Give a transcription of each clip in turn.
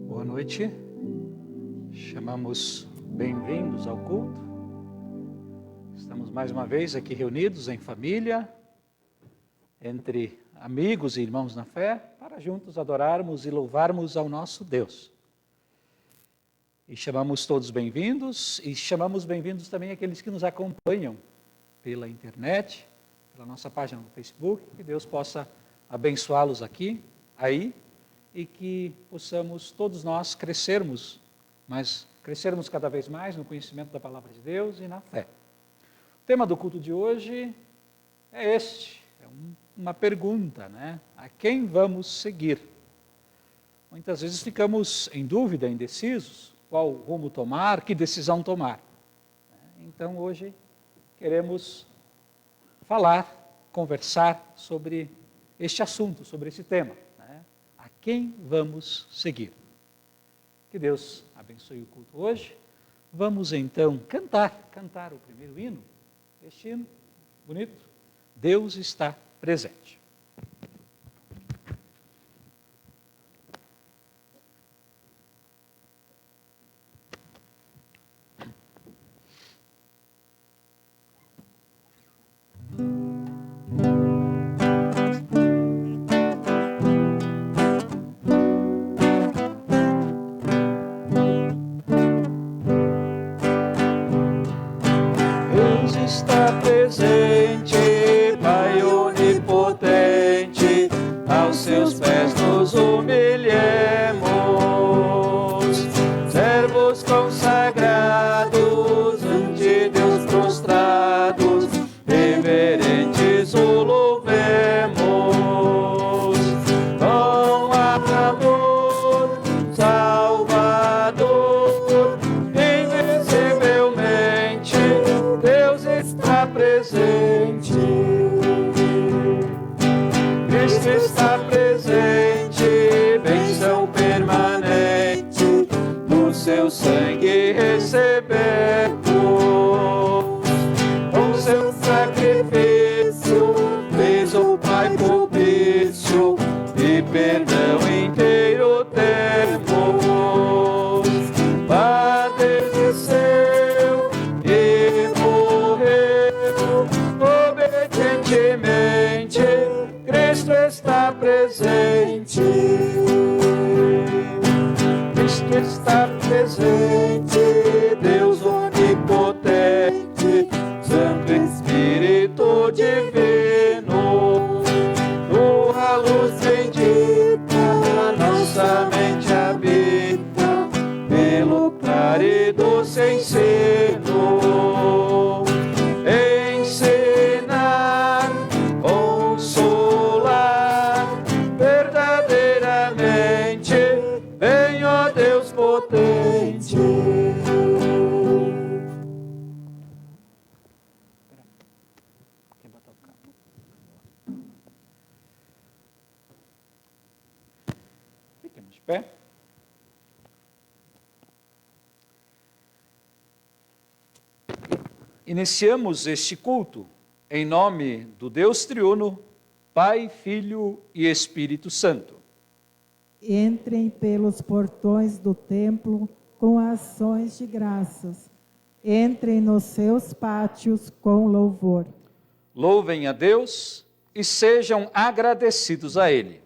Boa noite, chamamos bem-vindos ao culto. Estamos mais uma vez aqui reunidos em família, entre amigos e irmãos na fé, para juntos adorarmos e louvarmos ao nosso Deus. E chamamos todos bem-vindos, e chamamos bem-vindos também aqueles que nos acompanham pela internet, pela nossa página no Facebook, que Deus possa abençoá-los aqui, aí, e que possamos todos nós crescermos cada vez mais no conhecimento da palavra de Deus e na fé. O tema do culto de hoje é uma pergunta, né? A quem vamos seguir? Muitas vezes ficamos em dúvida, indecisos, qual rumo tomar, que decisão tomar. Então hoje queremos conversar sobre este assunto, sobre esse tema. A quem vamos seguir? Que Deus abençoe o culto hoje. Vamos então cantar o primeiro hino. Este hino bonito. Deus está presente. Está presente, Pai onipotente. vossa mente habita, pelo claro e doce ensino, ensinar, consolar, verdadeiramente, vem, ó Deus potente. Fiquemos de pé. Iniciamos este culto em nome do Deus triuno, Pai, Filho e Espírito Santo. Entrem pelos portões do templo com ações de graças. Entrem nos seus pátios com louvor. Louvem a Deus e sejam agradecidos a Ele.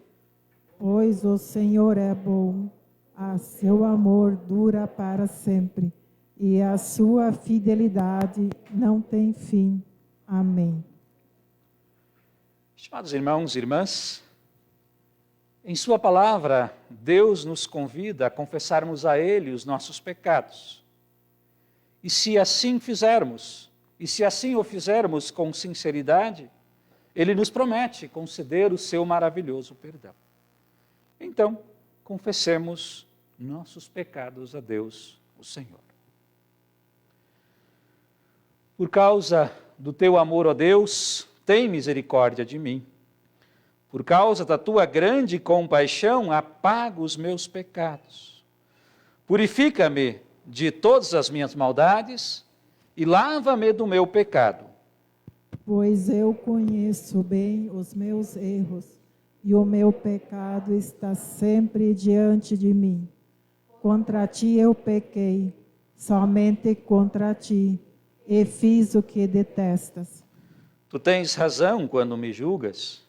Pois o Senhor é bom, a seu amor dura para sempre, e a sua fidelidade não tem fim. Amém. Estimados irmãos e irmãs, em sua palavra, Deus nos convida a confessarmos a Ele os nossos pecados. E se assim fizermos, e se assim o fizermos com sinceridade, Ele nos promete conceder o seu maravilhoso perdão. Então, confessemos nossos pecados a Deus, o Senhor. Por causa do teu amor, ó Deus, tem misericórdia de mim. Por causa da tua grande compaixão, apaga os meus pecados. Purifica-me de todas as minhas maldades e lava-me do meu pecado. Pois eu conheço bem os meus erros, e o meu pecado está sempre diante de mim. Contra ti eu pequei, somente contra ti, e fiz o que detestas. Tu tens razão quando me julgas,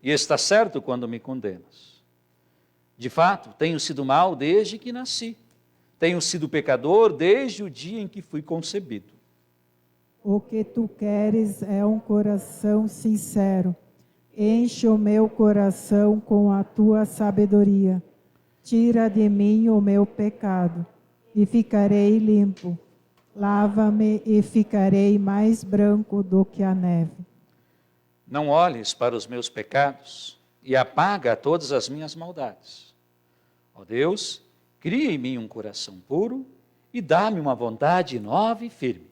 e estás certo quando me condenas. De fato, tenho sido mau desde que nasci. Tenho sido pecador desde o dia em que fui concebido. O que tu queres é um coração sincero. Enche o meu coração com a tua sabedoria. Tira de mim o meu pecado, e ficarei limpo. Lava-me e ficarei mais branco do que a neve. Não olhes para os meus pecados e apaga todas as minhas maldades. Ó Deus, cria em mim um coração puro e dá-me uma vontade nova e firme.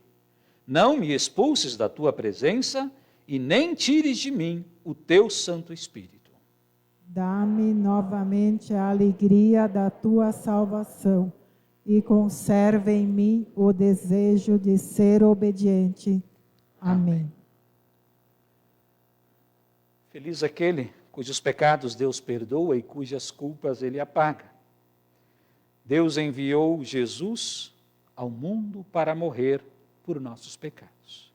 Não me expulses da tua presença e nem tires de mim o teu Santo Espírito. Dá-me novamente a alegria da tua salvação e conserva em mim o desejo de ser obediente. Amém. Feliz aquele cujos pecados Deus perdoa e cujas culpas Ele apaga. Deus enviou Jesus ao mundo para morrer por nossos pecados.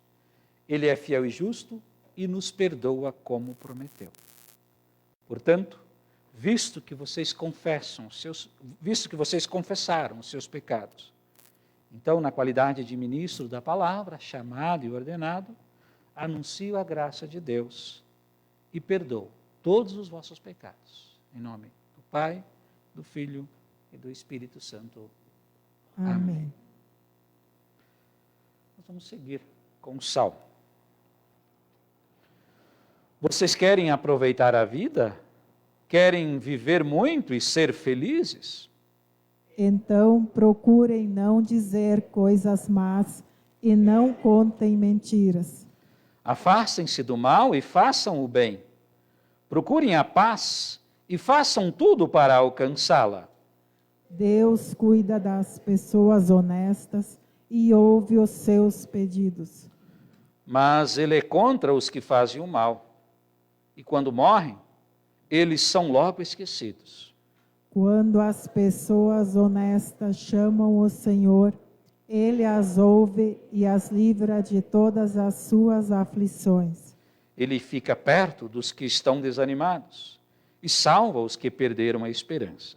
Ele é fiel e justo e nos perdoa como prometeu. Portanto, visto que vocês confessaram os seus pecados, então, na qualidade de ministro da palavra, chamado e ordenado, anuncio a graça de Deus e perdoo todos os vossos pecados. Em nome do Pai, do Filho e do Espírito Santo. Amém. Nós vamos seguir com o salmo. Vocês querem aproveitar a vida? Querem viver muito e ser felizes? Então procurem não dizer coisas más e não contem mentiras. Afastem-se do mal e façam o bem. Procurem a paz e façam tudo para alcançá-la. Deus cuida das pessoas honestas e ouve os seus pedidos. Mas Ele é contra os que fazem o mal. E quando morrem, eles são logo esquecidos. Quando as pessoas honestas chamam o Senhor, Ele as ouve e as livra de todas as suas aflições. Ele fica perto dos que estão desanimados e salva os que perderam a esperança.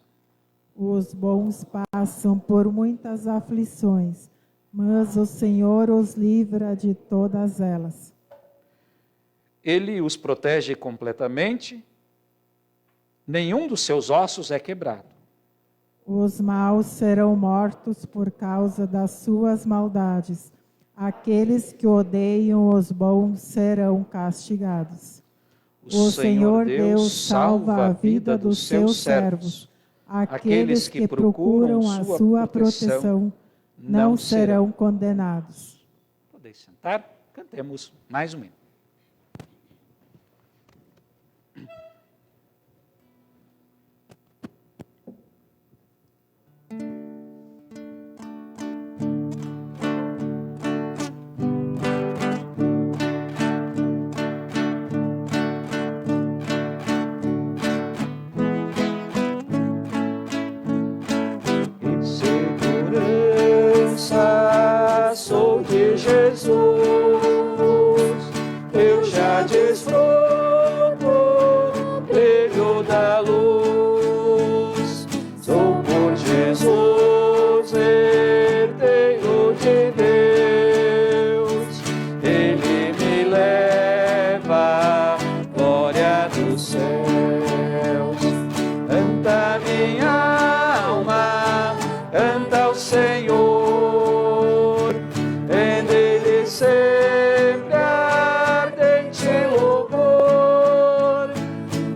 Os bons passam por muitas aflições, mas o Senhor os livra de todas elas. Ele os protege completamente nenhum dos seus ossos é quebrado. Os maus serão mortos por causa das suas maldades. Aqueles que odeiam os bons serão castigados. O Senhor Deus salva a vida dos seus servos. Aqueles que procuram a sua proteção não serão condenados. Podeis sentar, cantemos mais um hino. Sou de Jesus, eu já desfruto o brilho da luz. Sou por Jesus, herdeiro de Deus, Ele me leva à glória dos céus. Canta minha alma, canta ao Senhor. Sempre ardente louvor,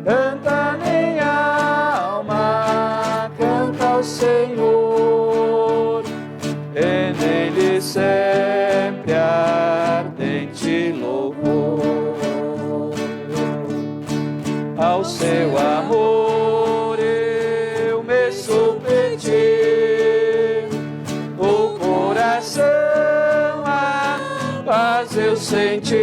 canta minha alma, canta ao Senhor, e nele sempre ardente louvor. Ao seu amor eu me submeti, o coração paz eu senti,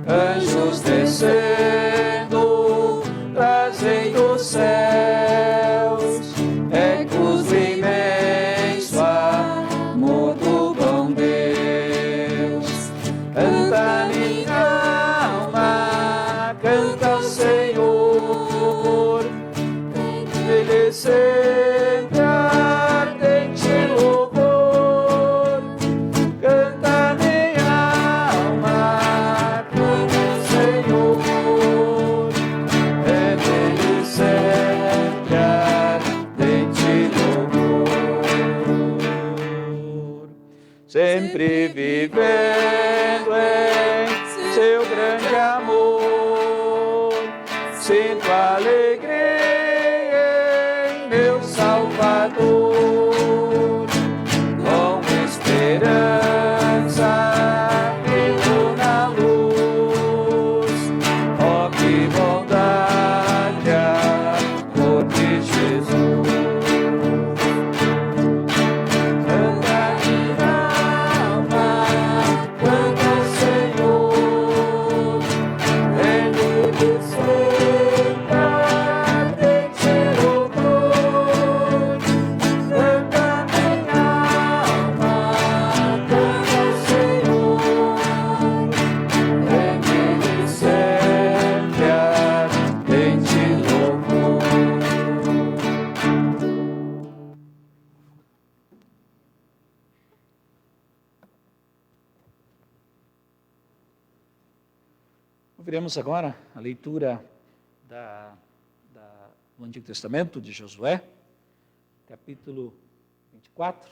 anjos descendo, trazendo os céus, ecos do imenso amor do bom Deus. Canta minha alma, canta ao Senhor, Ele sempre ardente louvor. Canta minha alma, canta ao Senhor, é dele sempre ardente louvor. Sempre vivendo em seu grande amor, sinto alegria em meu Salvador, com esperança vivo na luz. Oh, que bondade, amor de Jesus. Canta minha alma, canta ao Senhor, Ele sempre ardente louvor. Canta minha alma, canta ao Senhor, Ele sempre ardente louvor. Ouviremos agora a leitura do Antigo Testamento de Josué, capítulo 24,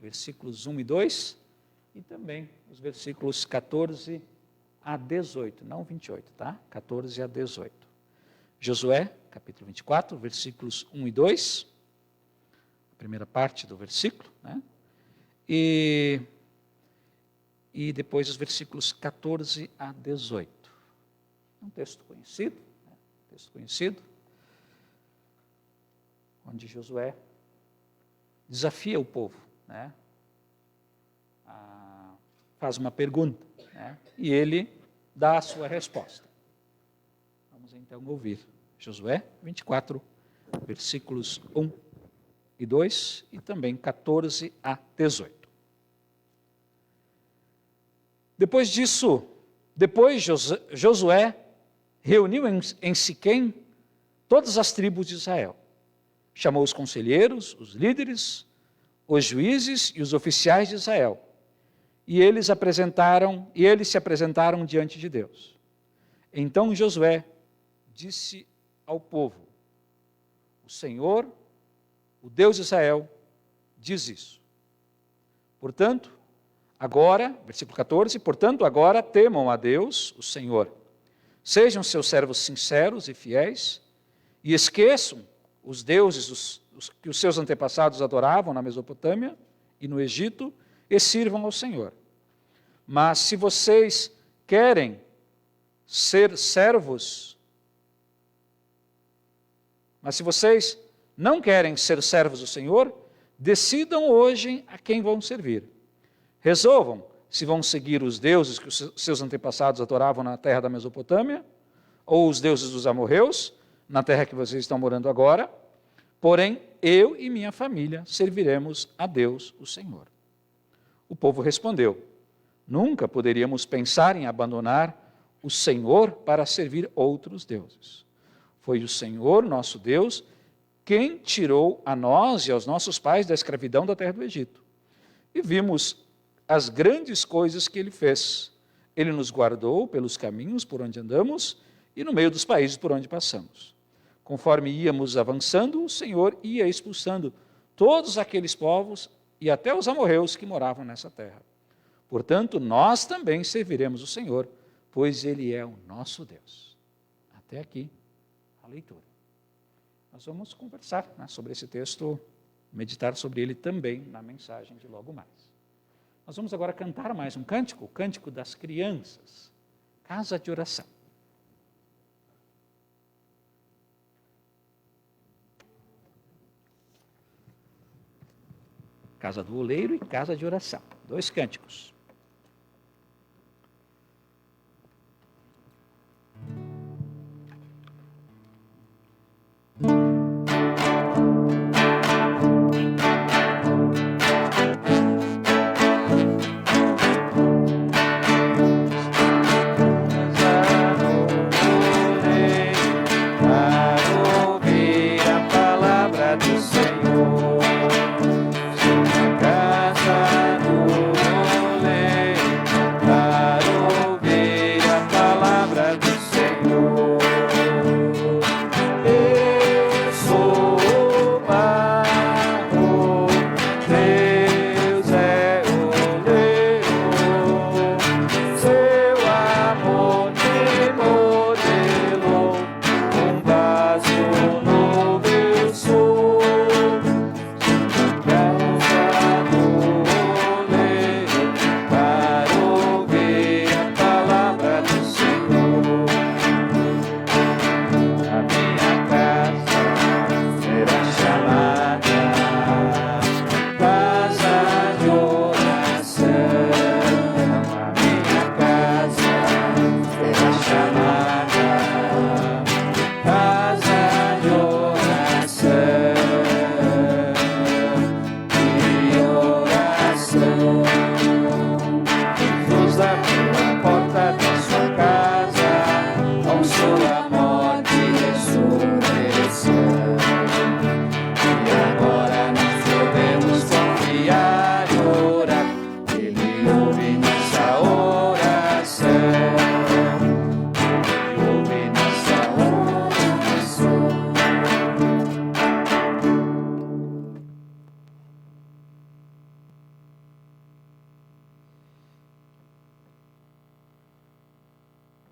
versículos 1 e 2, e também os versículos 14 a 18, não 28, tá? 14 a 18. Josué, capítulo 24, versículos 1 e 2, a primeira parte do versículo, né? E depois os versículos 14 a 18. Um texto conhecido, onde Josué desafia o povo, né? Faz uma pergunta, né? E ele dá a sua resposta. Vamos então ouvir Josué 24, versículos 1 e 2 e também 14 a 18. Depois disso, Josué reuniu em Siquém todas as tribos de Israel. Chamou os conselheiros, os líderes, os juízes e os oficiais de Israel. E eles se apresentaram diante de Deus. Então Josué disse ao povo: o Senhor, o Deus de Israel, diz isso. Portanto, agora, versículo 14, portanto, agora temam a Deus, o Senhor. Sejam seus servos sinceros e fiéis, e esqueçam os deuses que os seus antepassados adoravam na Mesopotâmia e no Egito, e sirvam ao Senhor. Mas se vocês querem ser servos, mas se vocês não querem ser servos do Senhor, decidam hoje a quem vão servir. Resolvam se vão seguir os deuses que os seus antepassados adoravam na terra da Mesopotâmia, ou os deuses dos amorreus, na terra que vocês estão morando agora. Porém, eu e minha família serviremos a Deus, o Senhor. O povo respondeu: nunca poderíamos pensar em abandonar o Senhor para servir outros deuses. Foi o Senhor, nosso Deus, quem tirou a nós e aos nossos pais da escravidão da terra do Egito. E vimos as grandes coisas que Ele fez. Ele nos guardou pelos caminhos por onde andamos e no meio dos países por onde passamos. Conforme íamos avançando, o Senhor ia expulsando todos aqueles povos e até os amorreus que moravam nessa terra. Portanto, nós também serviremos o Senhor, pois Ele é o nosso Deus. Até aqui a leitura. Nós vamos conversar sobre esse texto, meditar sobre ele também na mensagem de logo mais. Nós vamos agora cantar mais um cântico, o Cântico das Crianças, Casa de Oração. Casa do Oleiro e Casa de Oração, 2 cânticos.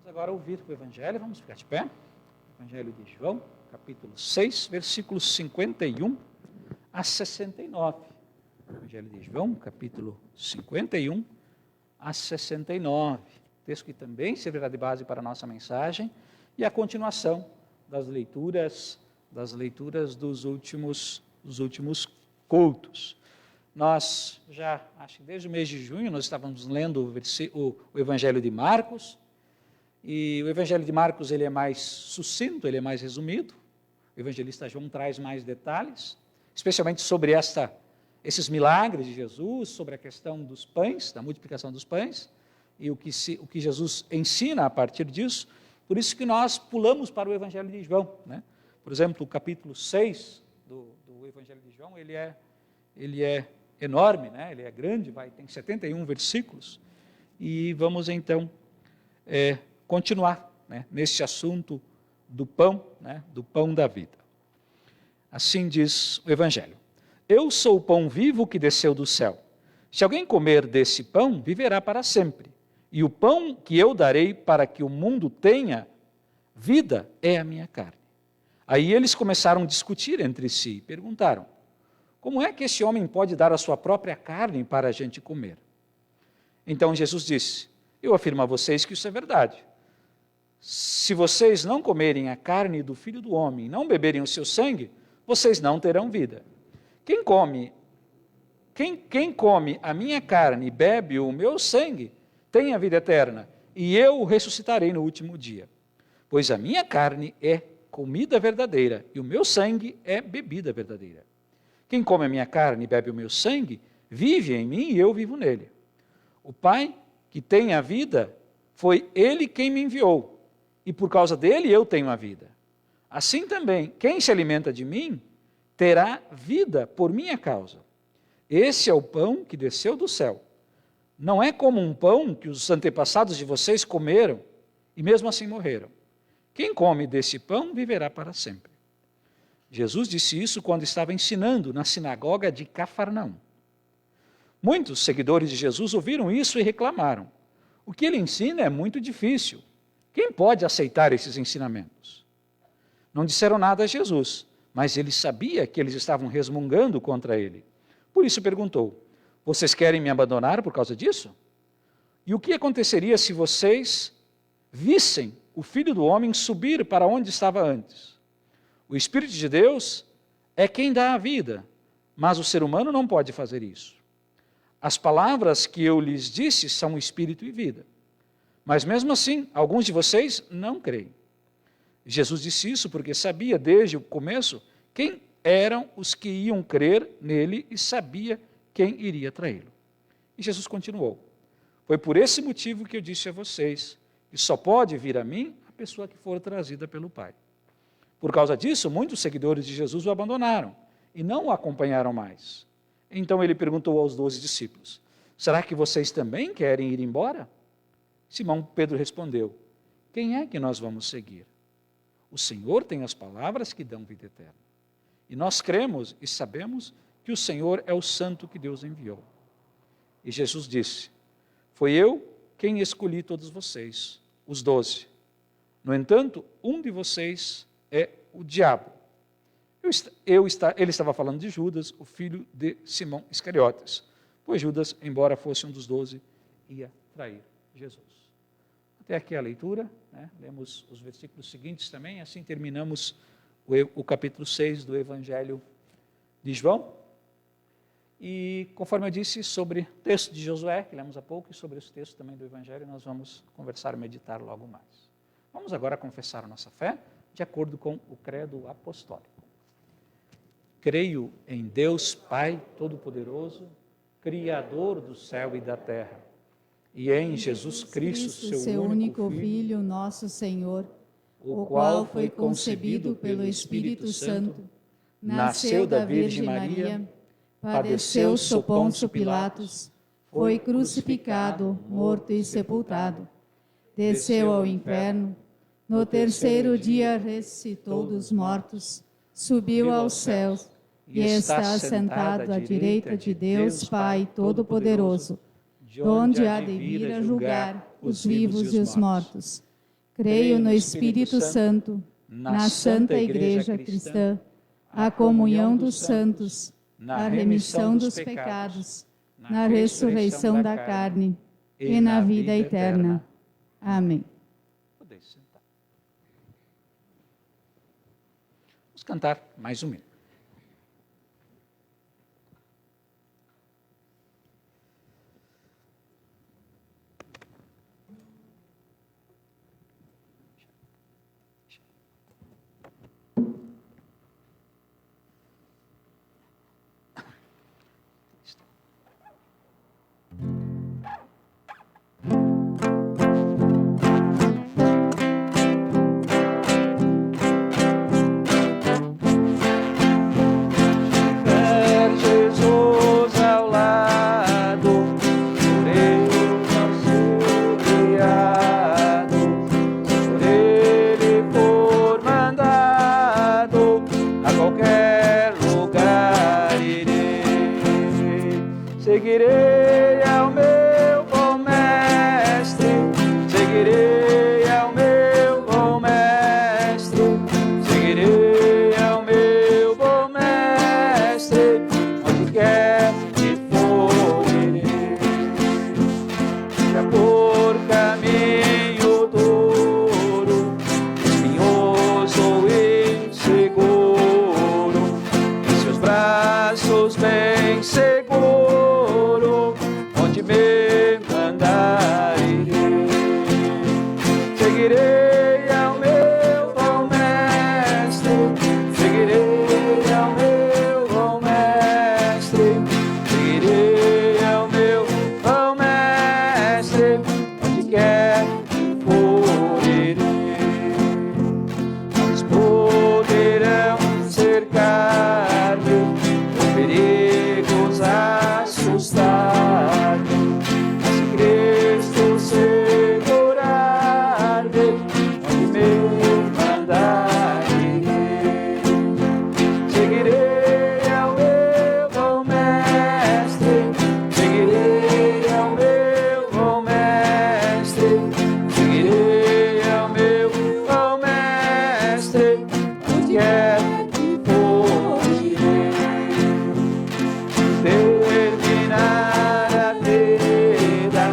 Agora ouvir o Evangelho, vamos ficar de pé. Evangelho de João, capítulo 6, versículos 51 a 69. Evangelho de João, capítulo 51 a 69. Texto que também servirá de base para a nossa mensagem e a continuação das leituras dos últimos cultos. Nós já, acho que desde o mês de junho, nós estávamos lendo o Evangelho de Marcos. E o Evangelho de Marcos ele é mais sucinto, ele é mais resumido. O evangelista João traz mais detalhes, especialmente sobre esses milagres de Jesus, sobre a questão dos pães, da multiplicação dos pães, e o que Jesus ensina a partir disso. Por isso que nós pulamos para o Evangelho de João, né? Por exemplo, o capítulo 6 do Evangelho de João, ele é enorme, né? Ele é grande, tem 71 versículos, e vamos então continuar, né, nesse assunto do pão, né, do pão da vida. Assim diz o Evangelho. Eu sou o pão vivo que desceu do céu. Se alguém comer desse pão, viverá para sempre. E o pão que eu darei para que o mundo tenha vida é a minha carne. Aí eles começaram a discutir entre si e perguntaram: como é que esse homem pode dar a sua própria carne para a gente comer? Então Jesus disse: eu afirmo a vocês que isso é verdade. Se vocês não comerem a carne do Filho do Homem e não beberem o seu sangue, vocês não terão vida. Quem come a minha carne e bebe o meu sangue tem a vida eterna, e eu o ressuscitarei no último dia. Pois a minha carne é comida verdadeira e o meu sangue é bebida verdadeira. Quem come a minha carne e bebe o meu sangue, vive em mim e eu vivo nele. O Pai que tem a vida, foi Ele quem me enviou, e por causa dele eu tenho a vida. Assim também, quem se alimenta de mim, terá vida por minha causa. Esse é o pão que desceu do céu. Não é como um pão que os antepassados de vocês comeram, e mesmo assim morreram. Quem come desse pão viverá para sempre. Jesus disse isso quando estava ensinando na sinagoga de Cafarnaum. Muitos seguidores de Jesus ouviram isso e reclamaram. O que ele ensina é muito difícil. Quem pode aceitar esses ensinamentos? Não disseram nada a Jesus, mas ele sabia que eles estavam resmungando contra ele. Por isso perguntou: vocês querem me abandonar por causa disso? E o que aconteceria se vocês vissem o Filho do Homem subir para onde estava antes? O Espírito de Deus é quem dá a vida, mas o ser humano não pode fazer isso. As palavras que eu lhes disse são espírito e vida. Mas mesmo assim, alguns de vocês não creem. Jesus disse isso porque sabia desde o começo quem eram os que iam crer nele e sabia quem iria traí-lo. E Jesus continuou: foi por esse motivo que eu disse a vocês que só pode vir a mim a pessoa que for trazida pelo Pai. Por causa disso, muitos seguidores de Jesus o abandonaram e não o acompanharam mais. Então ele perguntou aos 12 discípulos: será que vocês também querem ir embora? Simão Pedro respondeu: quem é que nós vamos seguir? O Senhor tem as palavras que dão vida eterna. E nós cremos e sabemos que o Senhor é o Santo que Deus enviou. E Jesus disse: foi eu quem escolhi todos vocês, os 12. No entanto, um de vocês é o diabo. Ele estava falando de Judas, o filho de Simão Iscariotes, pois Judas, embora fosse um dos 12, ia trair Jesus. Até aqui a leitura, né? Lemos os versículos seguintes também, assim terminamos o capítulo 6 do Evangelho de João. E conforme eu disse sobre o texto de Josué, que lemos há pouco, e sobre os textos também do Evangelho, nós vamos conversar e meditar logo mais. Vamos agora confessar a nossa fé, de acordo com o credo apostólico. Creio em Deus Pai Todo-Poderoso, Criador do céu e da terra, e em Jesus Cristo, seu único Filho, nosso Senhor, o qual foi concebido pelo Espírito Santo, nasceu da Virgem Maria, padeceu sob Pôncio Pilatos, foi crucificado, morto e sepultado, desceu ao inferno, no terceiro dia ressuscitou dos mortos, subiu aos céus e está sentado à direita de Deus Pai Todo-Poderoso, de onde há de vir a julgar os vivos e os mortos. Creio no Espírito Santo, na Santa Igreja Cristã, a comunhão dos santos, na remissão dos pecados, na ressurreição da carne e na vida eterna. Amém. Vamos cantar mais um minuto. Seguirei ao meu bom mestre, seguirei ao meu bom mestre, seguirei ao meu bom mestre, onde quer que for irei. Já por caminho duro, espinhoso e inseguro, em seus braços bem seguro, onde me mandar irei. Seguirei ao meu bom mestre, seguirei ao meu bom mestre, seguirei ao meu bom mestre, onde quer que for irei. Eles poderão cercar-me, perigos assustar-me, mas se Cristo segurar-me, onde me mandar irei. Seguirei ao meu bom mestre, seguirei ao meu bom mestre, seguirei ao meu bom mestre, onde quer que for irei. Terminar a vida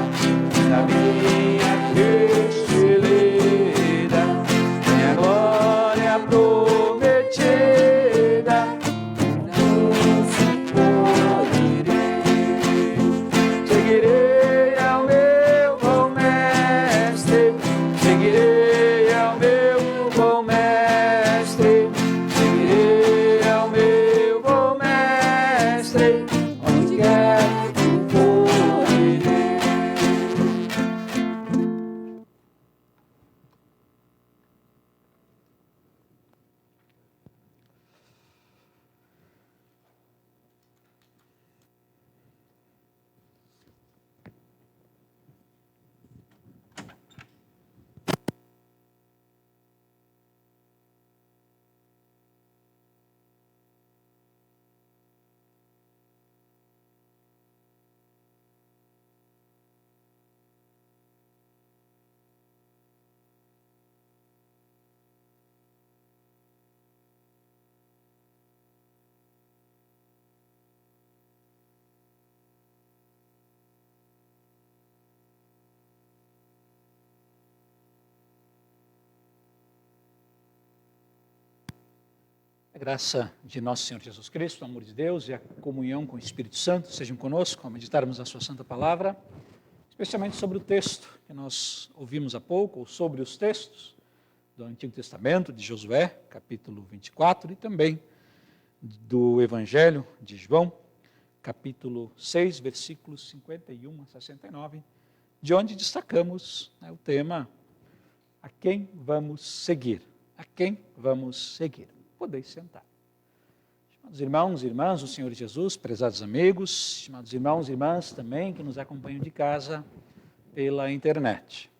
na minha crescelida, minha glória prometida, não se irei. Seguirei ao meu bom mestre, seguirei ao meu bom mestre, seguirei ao meu bom mestre, onde quer que for irei. A graça de nosso Senhor Jesus Cristo, o amor de Deus e a comunhão com o Espírito Santo sejam conosco ao meditarmos a sua santa palavra, especialmente sobre o texto que nós ouvimos há pouco, ou sobre os textos do Antigo Testamento, de Josué, capítulo 24, e também do Evangelho de João, capítulo 6, versículos 51 a 69, de onde destacamos o tema: a quem vamos seguir? A quem vamos seguir? Podeis sentar. Estimados irmãos e irmãs, o Senhor Jesus, prezados amigos, estimados irmãos e irmãs também que nos acompanham de casa pela internet.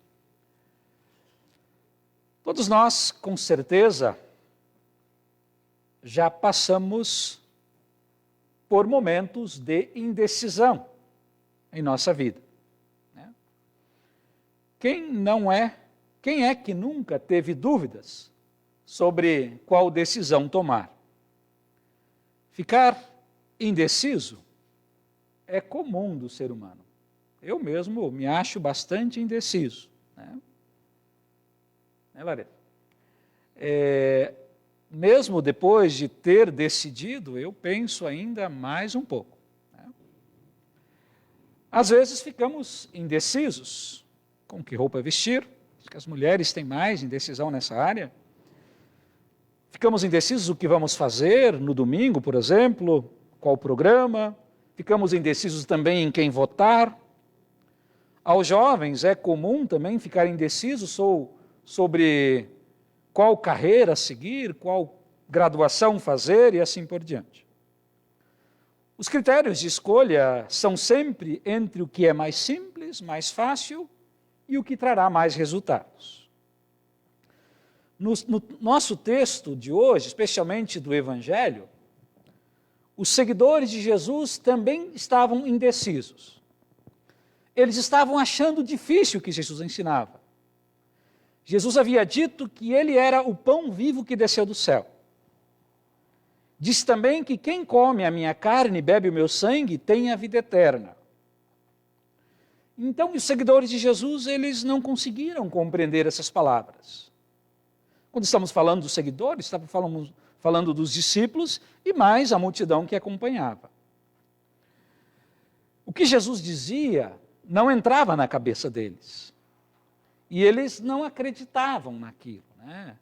Todos nós, com certeza, já passamos por momentos de indecisão em nossa vida. Quem é que nunca teve dúvidas sobre qual decisão tomar? Ficar indeciso é comum do ser humano. Eu mesmo me acho bastante indeciso. Né, Lareta? Mesmo depois de ter decidido, eu penso ainda mais um pouco. Né? Às vezes ficamos indecisos com que roupa vestir, acho que as mulheres têm mais indecisão nessa área. Ficamos indecisos o que vamos fazer no domingo, por exemplo, qual programa. Ficamos indecisos também em quem votar. Aos jovens é comum também ficar indecisos sobre qual carreira seguir, qual graduação fazer e assim por diante. Os critérios de escolha são sempre entre o que é mais simples, mais fácil e o que trará mais resultados. No nosso texto de hoje, especialmente do Evangelho, os seguidores de Jesus também estavam indecisos. Eles estavam achando difícil o que Jesus ensinava. Jesus havia dito que ele era o pão vivo que desceu do céu. Disse também que quem come a minha carne e bebe o meu sangue tem a vida eterna. Então, os seguidores de Jesus, eles não conseguiram compreender essas palavras. Quando estamos falando dos seguidores, estamos falando dos discípulos e mais a multidão que acompanhava. O que Jesus dizia não entrava na cabeça deles. E eles não acreditavam naquilo, né?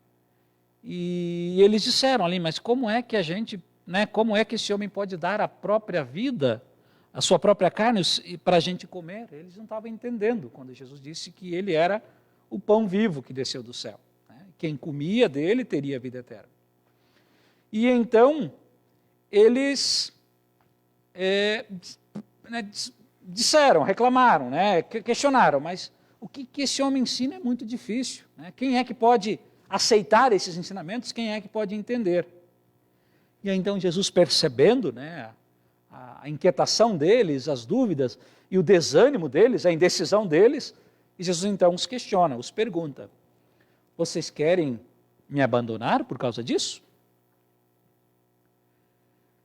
E eles disseram ali, mas como é que a gente, né, como é que esse homem pode dar a própria vida, a sua própria carne para a gente comer? Eles não estavam entendendo quando Jesus disse que ele era o pão vivo que desceu do céu, né? Quem comia dele teria vida eterna. E então, eles disseram, reclamaram, né, questionaram, mas o que esse homem ensina é muito difícil, né? Quem é que pode aceitar esses ensinamentos? Quem é que pode entender? E aí, então, Jesus, percebendo, né, a inquietação deles, as dúvidas e o desânimo deles, a indecisão deles, e Jesus então os questiona, os pergunta: vocês querem me abandonar por causa disso?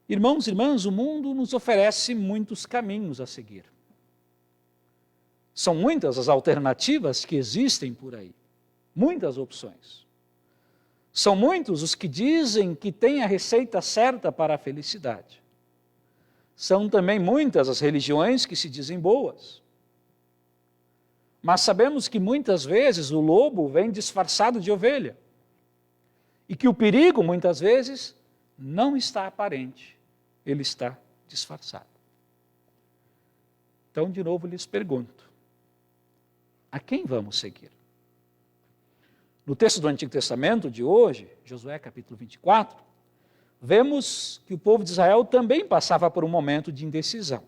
Irmãos e irmãs, o mundo nos oferece muitos caminhos a seguir. São muitas as alternativas que existem por aí, muitas opções. São muitos os que dizem que têm a receita certa para a felicidade. São também muitas as religiões que se dizem boas. Mas sabemos que muitas vezes o lobo vem disfarçado de ovelha. E que o perigo, muitas vezes, não está aparente, ele está disfarçado. Então, de novo, lhes pergunto: a quem vamos seguir? No texto do Antigo Testamento de hoje, Josué capítulo 24, vemos que o povo de Israel também passava por um momento de indecisão.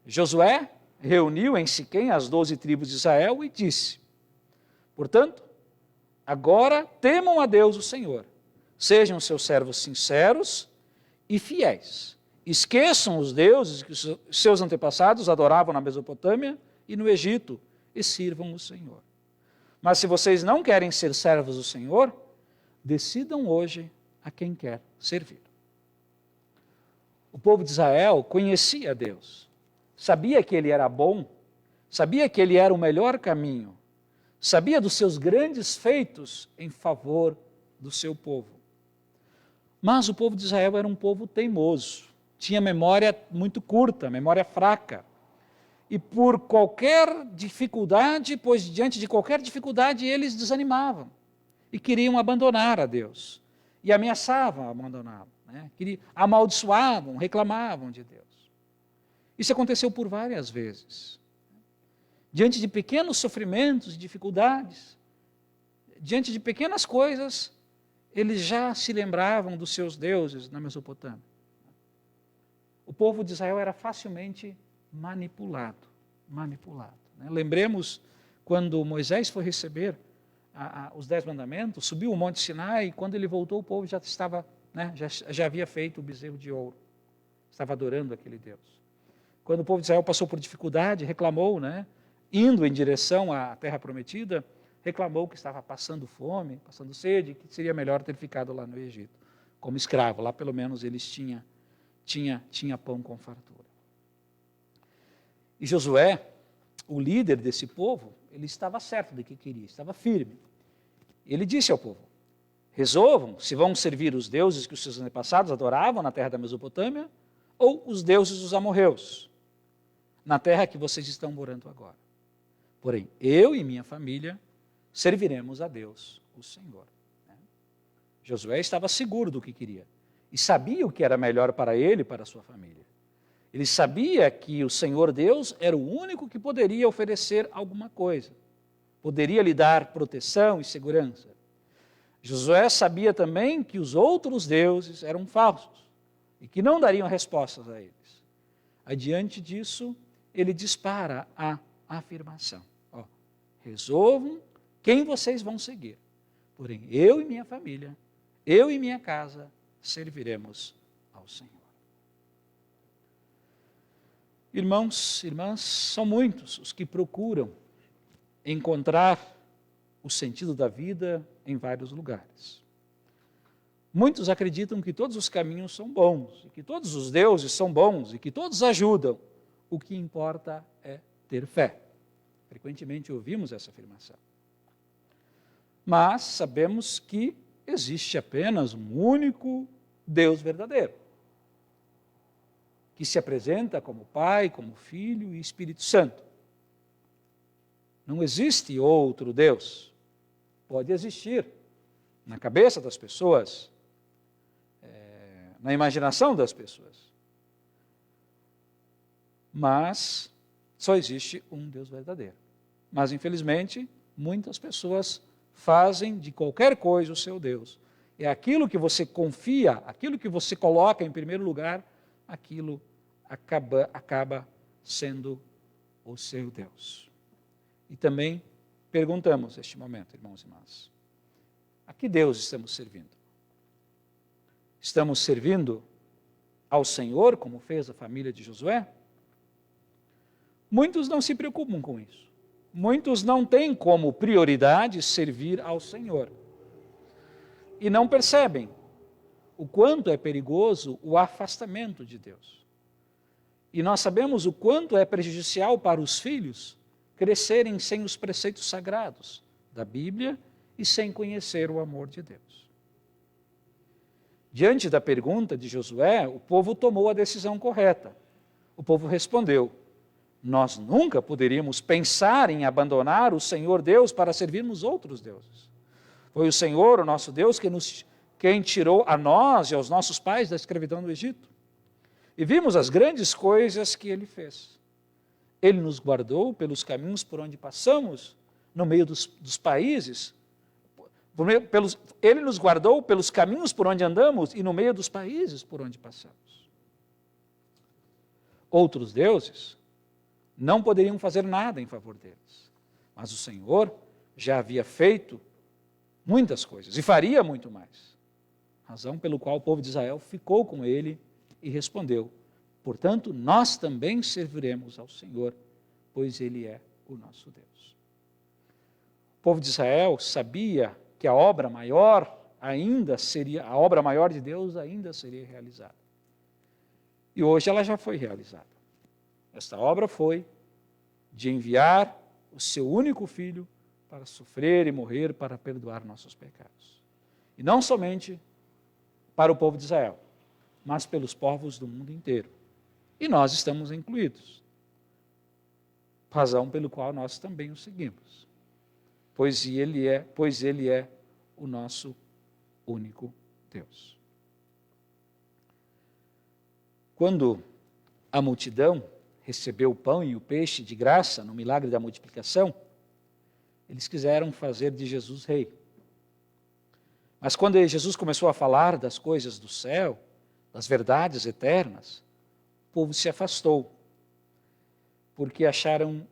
Josué reuniu em Siquém as 12 tribos de Israel e disse: portanto, agora temam a Deus o Senhor, sejam seus servos sinceros e fiéis, esqueçam os deuses que os seus antepassados adoravam na Mesopotâmia e no Egito, e sirvam o Senhor. Mas se vocês não querem ser servos do Senhor, decidam hoje a quem quer servir. O povo de Israel conhecia Deus, sabia que ele era bom, sabia que ele era o melhor caminho, sabia dos seus grandes feitos em favor do seu povo. Mas o povo de Israel era um povo teimoso, tinha memória muito curta, memória fraca. E por qualquer dificuldade, pois diante de qualquer dificuldade eles desanimavam e queriam abandonar a Deus. E ameaçavam abandoná-lo, né? Amaldiçoavam, reclamavam de Deus. Isso aconteceu por várias vezes. Diante de pequenos sofrimentos e dificuldades, diante de pequenas coisas, eles já se lembravam dos seus deuses na Mesopotâmia. O povo de Israel era facilmente manipulado. Né? Lembremos quando Moisés foi receber os 10 mandamentos, subiu o Monte Sinai, e quando ele voltou o povo já estava, né, já havia feito o bezerro de ouro, estava adorando aquele Deus. Quando o povo de Israel passou por dificuldade, reclamou, né, indo em direção à terra prometida, reclamou que estava passando fome, passando sede, que seria melhor ter ficado lá no Egito, como escravo. Lá pelo menos eles tinha pão com fartura. E Josué, o líder desse povo, ele estava certo do que queria, estava firme. Ele disse ao povo: resolvam se vão servir os deuses que os seus antepassados adoravam na terra da Mesopotâmia ou os deuses dos amorreus, na terra que vocês estão morando agora. Porém, eu e minha família serviremos a Deus, o Senhor. Josué estava seguro do que queria e sabia o que era melhor para ele e para a sua família. Ele sabia que o Senhor Deus era o único que poderia oferecer alguma coisa, poderia lhe dar proteção e segurança. Josué sabia também que os outros deuses eram falsos e que não dariam respostas a eles. Adiante disso, ele dispara a afirmação: resolvam quem vocês vão seguir, porém eu e minha família, eu e minha casa serviremos ao Senhor. Irmãos, irmãs, são muitos os que procuram encontrar o sentido da vida em vários lugares. Muitos acreditam que todos os caminhos são bons, e que todos os deuses são bons, e que todos ajudam. O que importa é ter fé. Frequentemente ouvimos essa afirmação. Mas sabemos que existe apenas um único Deus verdadeiro, que se apresenta como Pai, como Filho e Espírito Santo. Não existe outro Deus. Pode existir na cabeça das pessoas, na imaginação das pessoas. Mas só existe um Deus verdadeiro. Mas, infelizmente, muitas pessoas fazem de qualquer coisa o seu Deus. É aquilo que você confia, aquilo que você coloca em primeiro lugar, aquilo acaba sendo o seu Deus. E também perguntamos neste momento, irmãos e irmãs, a que Deus estamos servindo? Estamos servindo ao Senhor, como fez a família de Josué? Muitos não se preocupam com isso. Muitos não têm como prioridade servir ao Senhor. E não percebem o quanto é perigoso o afastamento de Deus. E nós sabemos o quanto é prejudicial para os filhos crescerem sem os preceitos sagrados da Bíblia e sem conhecer o amor de Deus. Diante da pergunta de Josué, o povo tomou a decisão correta. O povo respondeu: nós nunca poderíamos pensar em abandonar o Senhor Deus para servirmos outros deuses. Foi o Senhor, o nosso Deus, quem tirou a nós e aos nossos pais da escravidão do Egito. E vimos as grandes coisas que Ele fez. Ele nos guardou pelos caminhos por onde passamos, no meio dos países. Ele nos guardou pelos caminhos por onde andamos e no meio dos países por onde passamos. Outros deuses não poderiam fazer nada em favor deles. Mas o Senhor já havia feito muitas coisas e faria muito mais. Razão pelo qual o povo de Israel ficou com ele e respondeu: portanto, nós também serviremos ao Senhor, pois Ele é o nosso Deus. O povo de Israel sabia que a obra maior de Deus ainda seria realizada. E hoje ela já foi realizada. Esta obra foi de enviar o seu único Filho para sofrer e morrer para perdoar nossos pecados. E não somente para o povo de Israel, mas pelos povos do mundo inteiro. E nós estamos incluídos. Razão pelo qual nós também o seguimos. Pois Ele é o nosso único Deus. Quando a multidão recebeu o pão e o peixe de graça no milagre da multiplicação, eles quiseram fazer de Jesus rei. Mas quando Jesus começou a falar das coisas do céu, das verdades eternas, o povo se afastou, porque acharam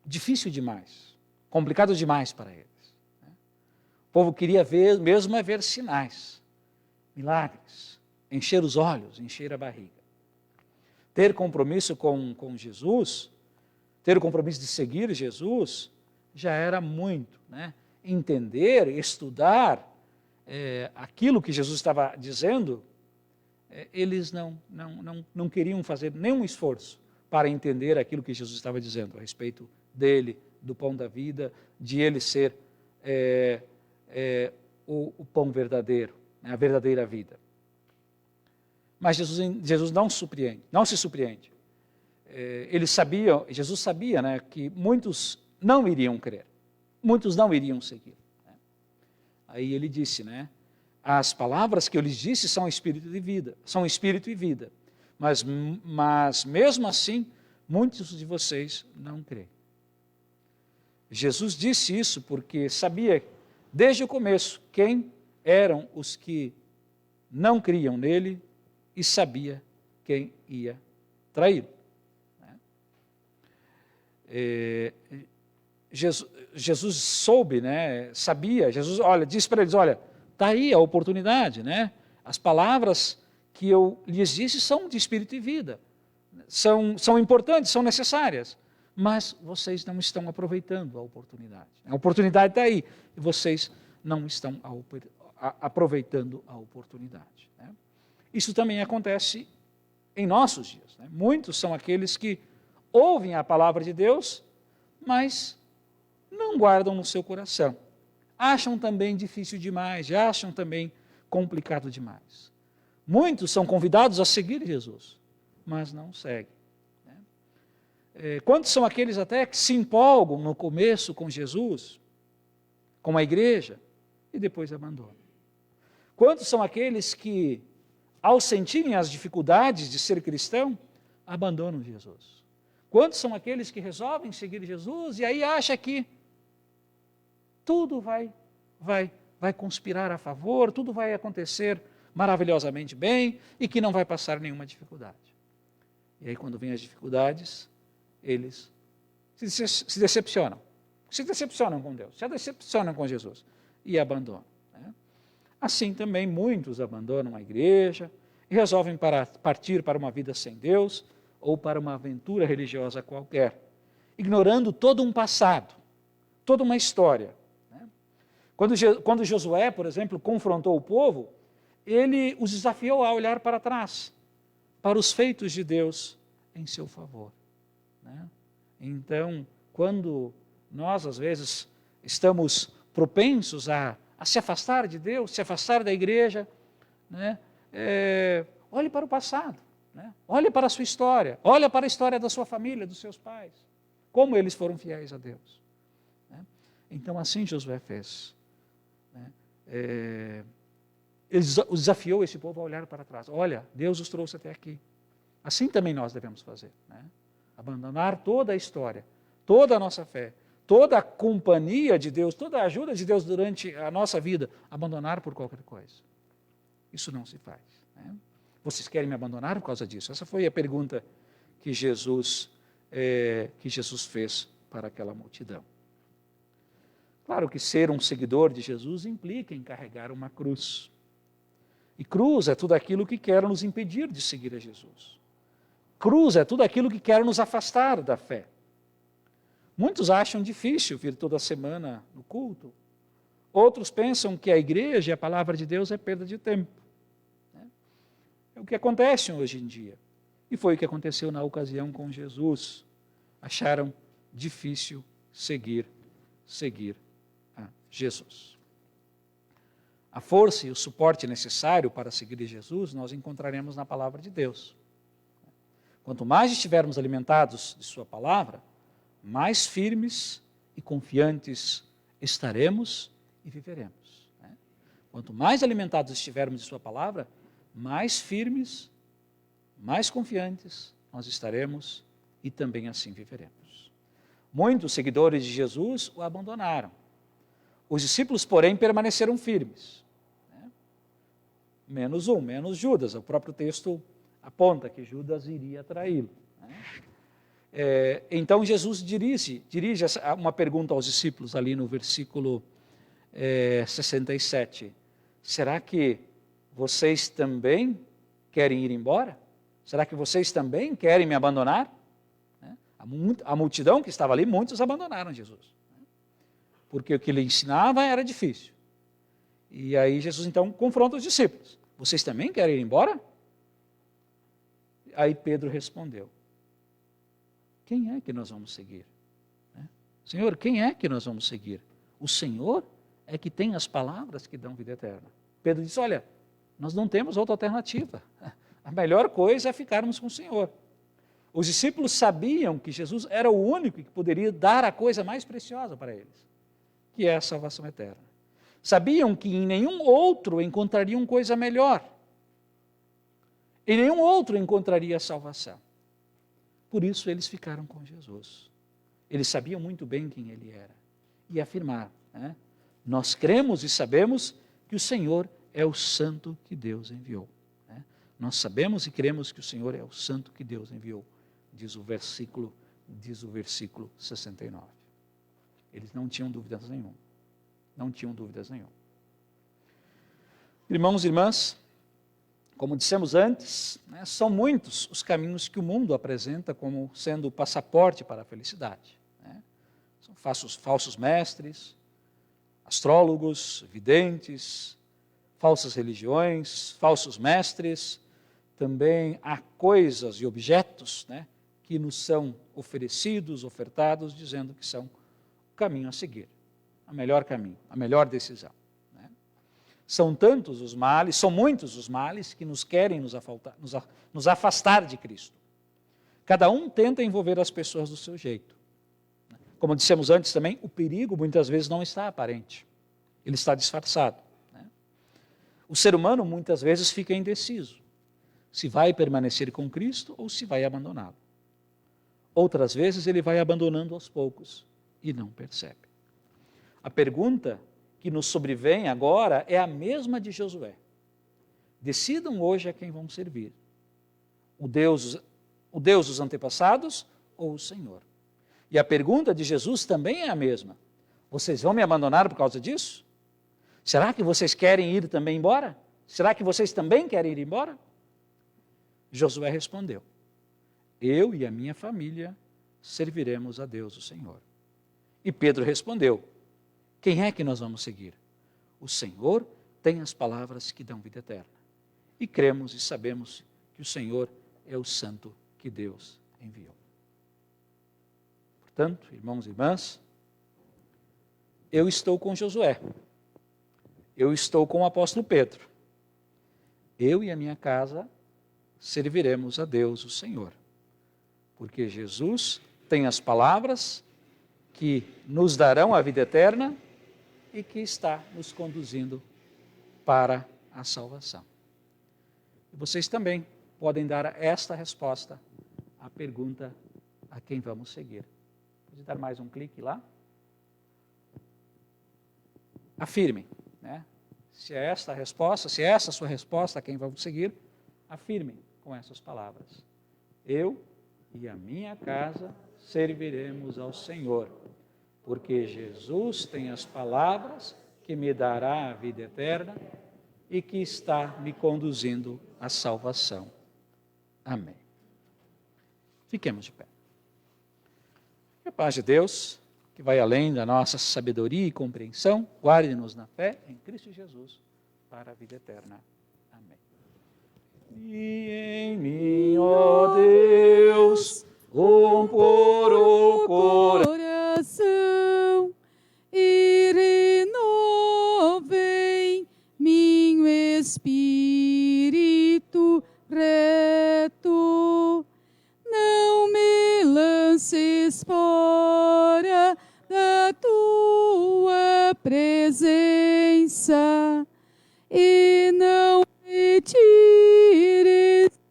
difícil demais, complicado demais para eles. O povo queria ver sinais, milagres, encher os olhos, encher a barriga. Ter compromisso com Jesus, ter o compromisso de seguir Jesus, já era muito, né? Entender, estudar aquilo que Jesus estava dizendo, eles não queriam fazer nenhum esforço para entender aquilo que Jesus estava dizendo a respeito dele, do pão da vida, de ele ser o pão verdadeiro, né? A verdadeira vida. Mas Jesus não se surpreende. Jesus sabia, né, que muitos não iriam crer, muitos não iriam seguir. Né? Aí ele disse, né, as palavras que eu lhes disse são espírito e vida, mas mesmo assim, muitos de vocês não creem. Jesus disse isso porque sabia, desde o começo, quem eram os que não criam nele, e sabia quem ia traí-lo. Jesus soube, né? Sabia. Jesus, disse para eles, está aí a oportunidade, né? As palavras que eu lhes disse são de espírito e vida. são importantes, são necessárias, mas vocês não estão aproveitando a oportunidade. A oportunidade está aí, e vocês não estão aproveitando a oportunidade. Né? Isso também acontece em nossos dias. Né? Muitos são aqueles que ouvem a palavra de Deus, mas não guardam no seu coração. Acham também difícil demais, acham também complicado demais. Muitos são convidados a seguir Jesus, mas não seguem. Né? Quantos são aqueles até que se empolgam no começo com Jesus, com a igreja, e depois abandonam? Quantos são aqueles que, ao sentirem as dificuldades de ser cristão, abandonam Jesus? Quantos são aqueles que resolvem seguir Jesus e aí acham que tudo vai conspirar a favor, tudo vai acontecer maravilhosamente bem e que não vai passar nenhuma dificuldade? E aí, quando vêm as dificuldades, eles se decepcionam. Se decepcionam com Deus, se decepcionam com Jesus e abandonam. Né? Assim também muitos abandonam a igreja e resolvem partir para uma vida sem Deus ou para uma aventura religiosa qualquer, ignorando todo um passado, toda uma história. Né? Quando Josué, por exemplo, confrontou o povo, ele os desafiou a olhar para trás, para os feitos de Deus em seu favor. Né? Então, quando nós, às vezes, estamos propensos a se afastar de Deus, se afastar da igreja, né? Olhe para o passado, né? Olhe para a sua história, olhe para a história da sua família, dos seus pais, como eles foram fiéis a Deus. Né? Então, assim Josué fez. Né? Ele desafiou esse povo a olhar para trás. Olha, Deus os trouxe até aqui. Assim também nós devemos fazer. Né? Abandonar toda a história, toda a nossa fé, toda a companhia de Deus, toda a ajuda de Deus durante a nossa vida, abandonar por qualquer coisa. Isso não se faz. Né? Vocês querem me abandonar por causa disso? Essa foi a pergunta que Jesus fez para aquela multidão. Claro que ser um seguidor de Jesus implica em carregar uma cruz. E cruz é tudo aquilo que quer nos impedir de seguir a Jesus. Cruz é tudo aquilo que quer nos afastar da fé. Muitos acham difícil vir toda semana no culto. Outros pensam que a igreja e a palavra de Deus é perda de tempo. É o que acontece hoje em dia. E foi o que aconteceu na ocasião com Jesus. Acharam difícil seguir a Jesus. A força e o suporte necessário para seguir Jesus nós encontraremos na palavra de Deus. Quanto mais estivermos alimentados de sua palavra, mais firmes e confiantes estaremos e viveremos. Quanto mais alimentados estivermos de sua palavra, mais firmes, mais confiantes nós estaremos e também assim viveremos. Muitos seguidores de Jesus o abandonaram. Os discípulos, porém, permaneceram firmes. Menos Judas. O próprio texto aponta que Judas iria traí-lo. Então Jesus dirige uma pergunta aos discípulos ali no versículo 67. Será que vocês também querem ir embora? Será que vocês também querem me abandonar? A multidão que estava ali, muitos abandonaram Jesus. Porque o que ele ensinava era difícil. E aí Jesus então confronta os discípulos. Vocês também querem ir embora? Aí Pedro respondeu. Quem é que nós vamos seguir? Senhor, quem é que nós vamos seguir? O Senhor é que tem as palavras que dão vida eterna. Pedro disse, olha, nós não temos outra alternativa. A melhor coisa é ficarmos com o Senhor. Os discípulos sabiam que Jesus era o único que poderia dar a coisa mais preciosa para eles, que é a salvação eterna. Sabiam que em nenhum outro encontrariam coisa melhor. Em nenhum outro encontraria a salvação. Por isso eles ficaram com Jesus. Eles sabiam muito bem quem ele era. E afirmaram, nós cremos e sabemos que o Senhor é o santo que Deus enviou. Nós sabemos e cremos que o Senhor é o santo que Deus enviou, diz o versículo 69. Eles não tinham dúvidas nenhuma. Não tinham dúvidas nenhuma. Irmãos e irmãs, Como dissemos antes, né, são muitos os caminhos que o mundo apresenta como sendo o passaporte para a felicidade. Né? São falsos mestres, astrólogos, videntes, falsas religiões, falsos mestres. Também há coisas e objetos, né, que nos são oferecidos, ofertados, dizendo que são o caminho a seguir, o melhor caminho, a melhor decisão. Né? São tantos os males, são muitos os males que nos querem nos afastar de Cristo. Cada um tenta envolver as pessoas do seu jeito. Como dissemos antes também, o perigo muitas vezes não está aparente, ele está disfarçado. Né? O ser humano muitas vezes fica indeciso, se vai permanecer com Cristo ou se vai abandoná-lo. Outras vezes ele vai abandonando aos poucos e não percebe. A pergunta que nos sobrevém agora é a mesma de Josué. Decidam hoje a quem vão servir. O Deus dos antepassados ou o Senhor? E a pergunta de Jesus também é a mesma. Vocês vão me abandonar por causa disso? Será que vocês querem ir também embora? Será que vocês também querem ir embora? Josué respondeu: eu e a minha família serviremos a Deus, o Senhor. E Pedro respondeu: quem é que nós vamos seguir? O Senhor tem as palavras que dão vida eterna. E cremos e sabemos que o Senhor é o Santo que Deus enviou. Portanto, irmãos e irmãs, eu estou com Josué. Eu estou com o apóstolo Pedro. Eu e a minha casa serviremos a Deus, o Senhor. Porque Jesus tem as palavras que nos darão a vida eterna e que está nos conduzindo para a salvação. E vocês também podem dar esta resposta à pergunta a quem vamos seguir. Pode dar mais um clique lá? Afirmem, né? Se é esta a resposta, se é essa a sua resposta a quem vamos seguir, afirmem com essas palavras: eu e a minha casa serviremos ao Senhor, porque Jesus tem as palavras que me dará a vida eterna e que está me conduzindo à salvação. Amém. Fiquemos de pé. Que a paz de Deus, que vai além da nossa sabedoria e compreensão, guarde-nos na fé em Cristo Jesus para a vida eterna. Amém. E em mim, ó Deus, compor o coração e renovem meu espírito reto. Não me lances fora da tua presença e não retires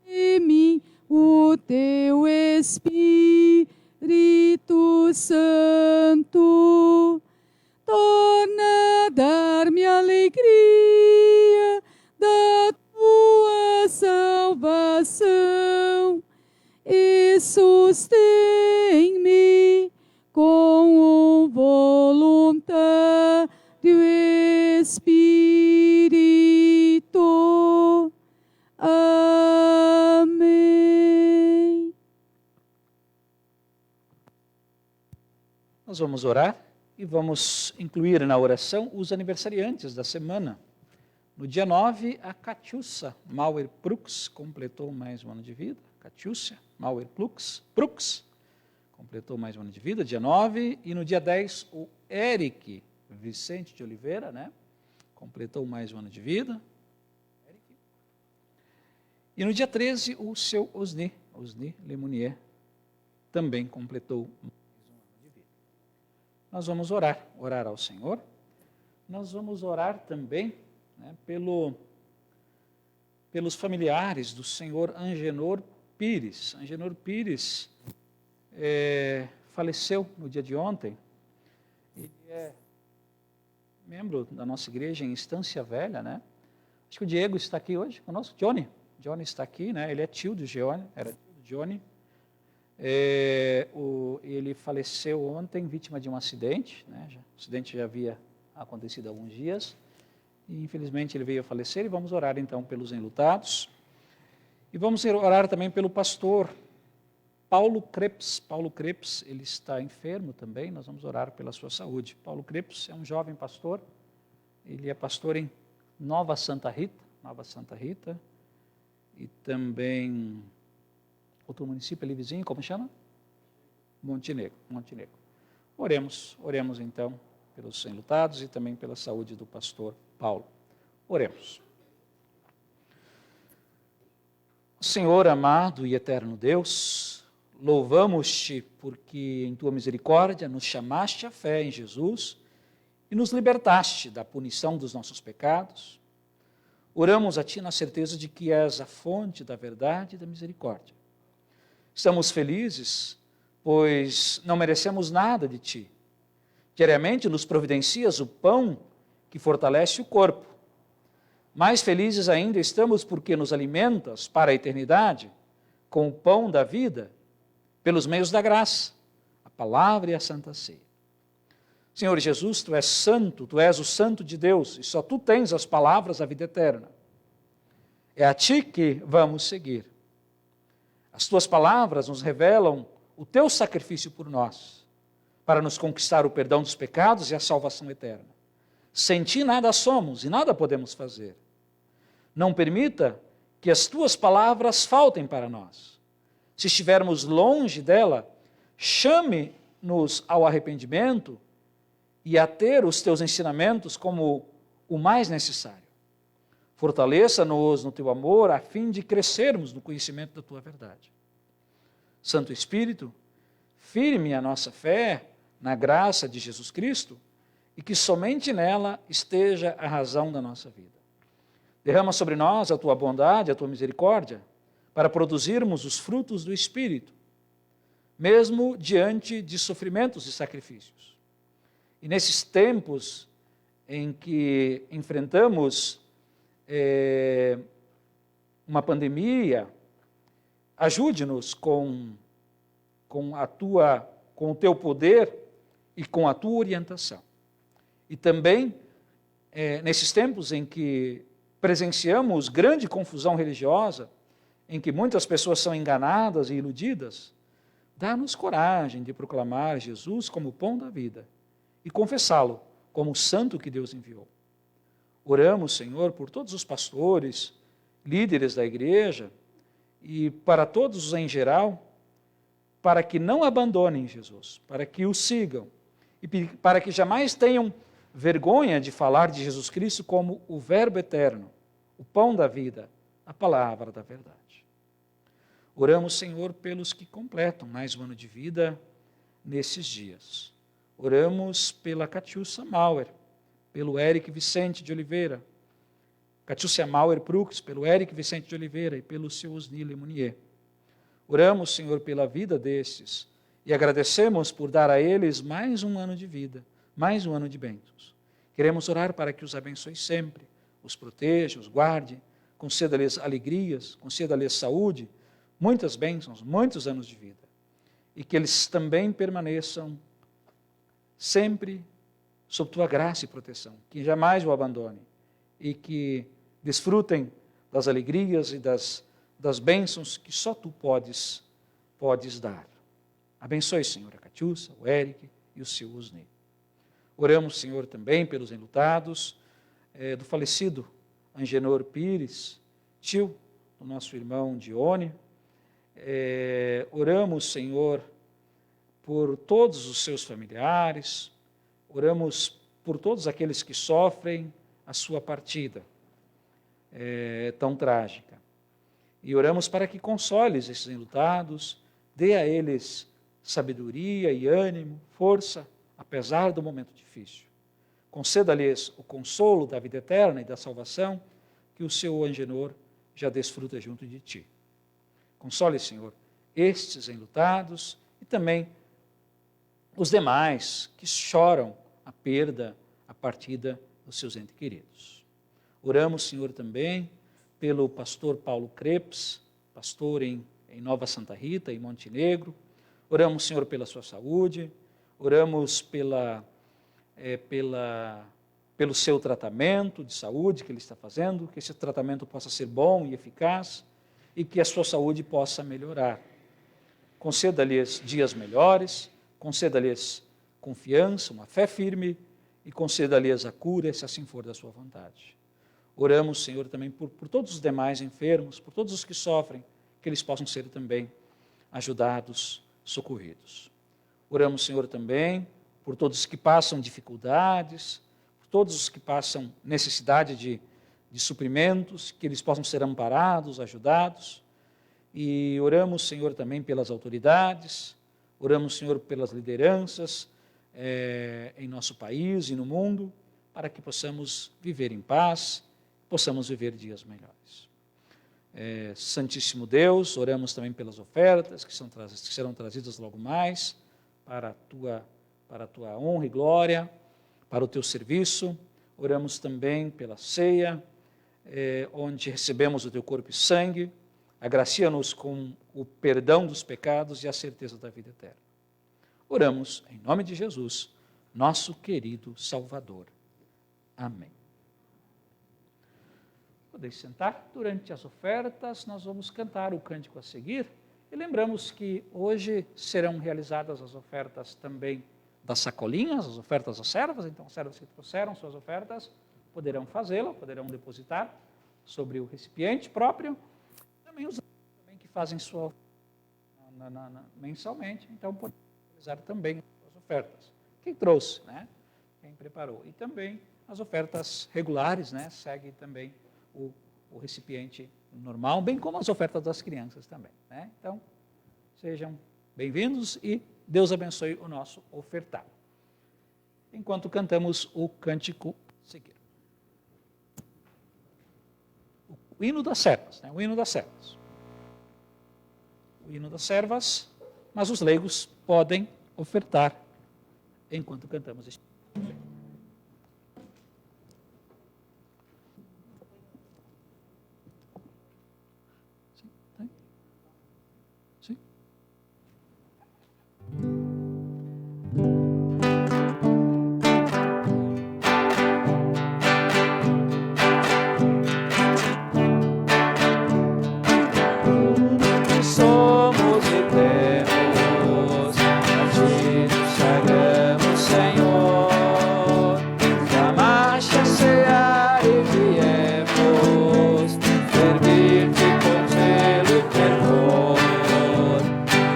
de mim o teu Espírito Santo. Torna a dar-me alegria da tua salvação e sustém-me com um voluntário Espírito. Amém. Nós vamos orar e vamos incluir na oração os aniversariantes da semana. No dia 9, a Catiúcia Mauer Prux completou mais um ano de vida. Catiúcia Mauer Prux completou mais um ano de vida, dia 9. E no dia 10, o Eric Vicente de Oliveira, né? Completou mais um ano de vida. E no dia 13, o seu Osni Lemunier, também completou mais um ano de vida. Nós vamos orar ao Senhor. Nós vamos orar também, né, pelos familiares do senhor Angenor Pires. Angenor Pires faleceu no dia de ontem. Ele é membro da nossa igreja em Estância Velha, né? Acho que o Diego está aqui hoje conosco. Johnny está aqui, né? Ele é tio do Johnny, era tio do Johnny. Ele faleceu ontem, vítima de um acidente, né? O acidente já havia acontecido há alguns dias, e infelizmente ele veio a falecer, e vamos orar então pelos enlutados. E vamos orar também pelo pastor Paulo Krebs. Paulo Krebs, ele está enfermo também, nós vamos orar pela sua saúde. Paulo Krebs é um jovem pastor, ele é pastor em Nova Santa Rita, e também outro município ali vizinho, como chama? Montenegro. Oremos então pelos enlutados e também pela saúde do pastor Paulo. Oremos. Senhor amado e eterno Deus, louvamos-te porque em tua misericórdia nos chamaste à fé em Jesus e nos libertaste da punição dos nossos pecados. Oramos a ti na certeza de que és a fonte da verdade e da misericórdia. Estamos felizes, pois não merecemos nada de ti. Diariamente nos providencias o pão que fortalece o corpo. Mais felizes ainda estamos porque nos alimentas para a eternidade com o pão da vida, pelos meios da graça, a palavra e a santa ceia. Senhor Jesus, tu és santo, tu és o santo de Deus, e só tu tens as palavras da vida eterna. É a ti que vamos seguir. As tuas palavras nos revelam o teu sacrifício por nós, para nos conquistar o perdão dos pecados e a salvação eterna. Sem ti nada somos e nada podemos fazer. Não permita que as tuas palavras faltem para nós. Se estivermos longe dela, chame-nos ao arrependimento e a ter os teus ensinamentos como o mais necessário. Fortaleça-nos no teu amor, a fim de crescermos no conhecimento da tua verdade. Santo Espírito, firme a nossa fé na graça de Jesus Cristo e que somente nela esteja a razão da nossa vida. Derrama sobre nós a tua bondade, a tua misericórdia, para produzirmos os frutos do Espírito, mesmo diante de sofrimentos e sacrifícios. E nesses tempos em que enfrentamos uma pandemia, ajude-nos com o teu poder e com a tua orientação. E também, nesses tempos em que presenciamos grande confusão religiosa, em que muitas pessoas são enganadas e iludidas, dá-nos coragem de proclamar Jesus como o pão da vida e confessá-lo como o santo que Deus enviou. Oramos, Senhor, por todos os pastores, líderes da igreja e para todos em geral, para que não abandonem Jesus, para que o sigam e para que jamais tenham vergonha de falar de Jesus Cristo como o Verbo eterno, o pão da vida, a palavra da verdade. Oramos, Senhor, pelos que completam mais um ano de vida nesses dias. Oramos pela Catiúcia Mauer, pelo Eric Vicente de Oliveira, Catiúcia Mauer Prux, pelo Eric Vicente de Oliveira e pelo seu Osni Lemunier. Oramos, Senhor, pela vida destes e agradecemos por dar a eles mais um ano de vida, mais um ano de bênçãos. Queremos orar para que os abençoe sempre, os proteja, os guarde, conceda-lhes alegrias, conceda-lhes saúde, muitas bênçãos, muitos anos de vida. E que eles também permaneçam sempre sob tua graça e proteção, que jamais o abandone e que desfrutem das alegrias e das bênçãos que só tu podes dar. Abençoe, Senhor, a Catiúcia, o Eric e o seu Osni. Oramos, Senhor, também pelos enlutados do falecido Angenor Pires, tio do nosso irmão Dione. Oramos, Senhor, por todos os seus familiares, oramos por todos aqueles que sofrem a sua partida tão trágica. E oramos para que consoles esses enlutados, dê a eles sabedoria e ânimo, força, apesar do momento difícil. Conceda-lhes o consolo da vida eterna e da salvação que o seu Angenor já desfruta junto de ti. Console, Senhor, estes enlutados e também os demais que choram a perda, a partida dos seus entes queridos. Oramos, Senhor, também pelo pastor Paulo Krebs, pastor em Nova Santa Rita, em Montenegro. Oramos, Senhor, pela sua saúde. Oramos pelo pelo seu tratamento de saúde que ele está fazendo, que esse tratamento possa ser bom e eficaz e que a sua saúde possa melhorar. Conceda-lhes dias melhores, conceda-lhes confiança, uma fé firme e conceda-lhes a cura, se assim for da sua vontade. Oramos, Senhor, também por todos os demais enfermos, por todos os que sofrem, que eles possam ser também ajudados, socorridos. Oramos, Senhor, também por todos os que passam dificuldades, por todos os que passam necessidade de suprimentos, que eles possam ser amparados, ajudados. E oramos, Senhor, também pelas autoridades, oramos, Senhor, pelas lideranças em nosso país e no mundo, para que possamos viver em paz, possamos viver dias melhores. Santíssimo Deus, oramos também pelas ofertas que serão trazidas logo mais para a tua honra e glória, para o teu serviço. Oramos também pela ceia, onde recebemos o teu corpo e sangue. Agracia-nos com o perdão dos pecados e a certeza da vida eterna. Oramos em nome de Jesus, nosso querido Salvador. Amém. Podeis sentar. Durante as ofertas, nós vamos cantar o cântico a seguir. E lembramos que hoje serão realizadas as ofertas também das sacolinhas, as ofertas das servas. Então, as servas que trouxeram suas ofertas poderão fazê-la, poderão depositar sobre o recipiente próprio. Também os também que fazem sua mensalmente, então podem realizar também as ofertas. Quem trouxe, né? Quem preparou. E também as ofertas regulares, né? Segue também o recipiente normal, bem como as ofertas das crianças também, né? Então, sejam bem-vindos e Deus abençoe o nosso ofertar. Enquanto cantamos o cântico a seguir. O hino das servas, né? O hino das servas. O hino das servas, mas os leigos podem ofertar enquanto cantamos este hino. Somos e temos, a ti nos sagramos, Senhor. Chamaste a cear e viemos servir-te com zelo e fervor.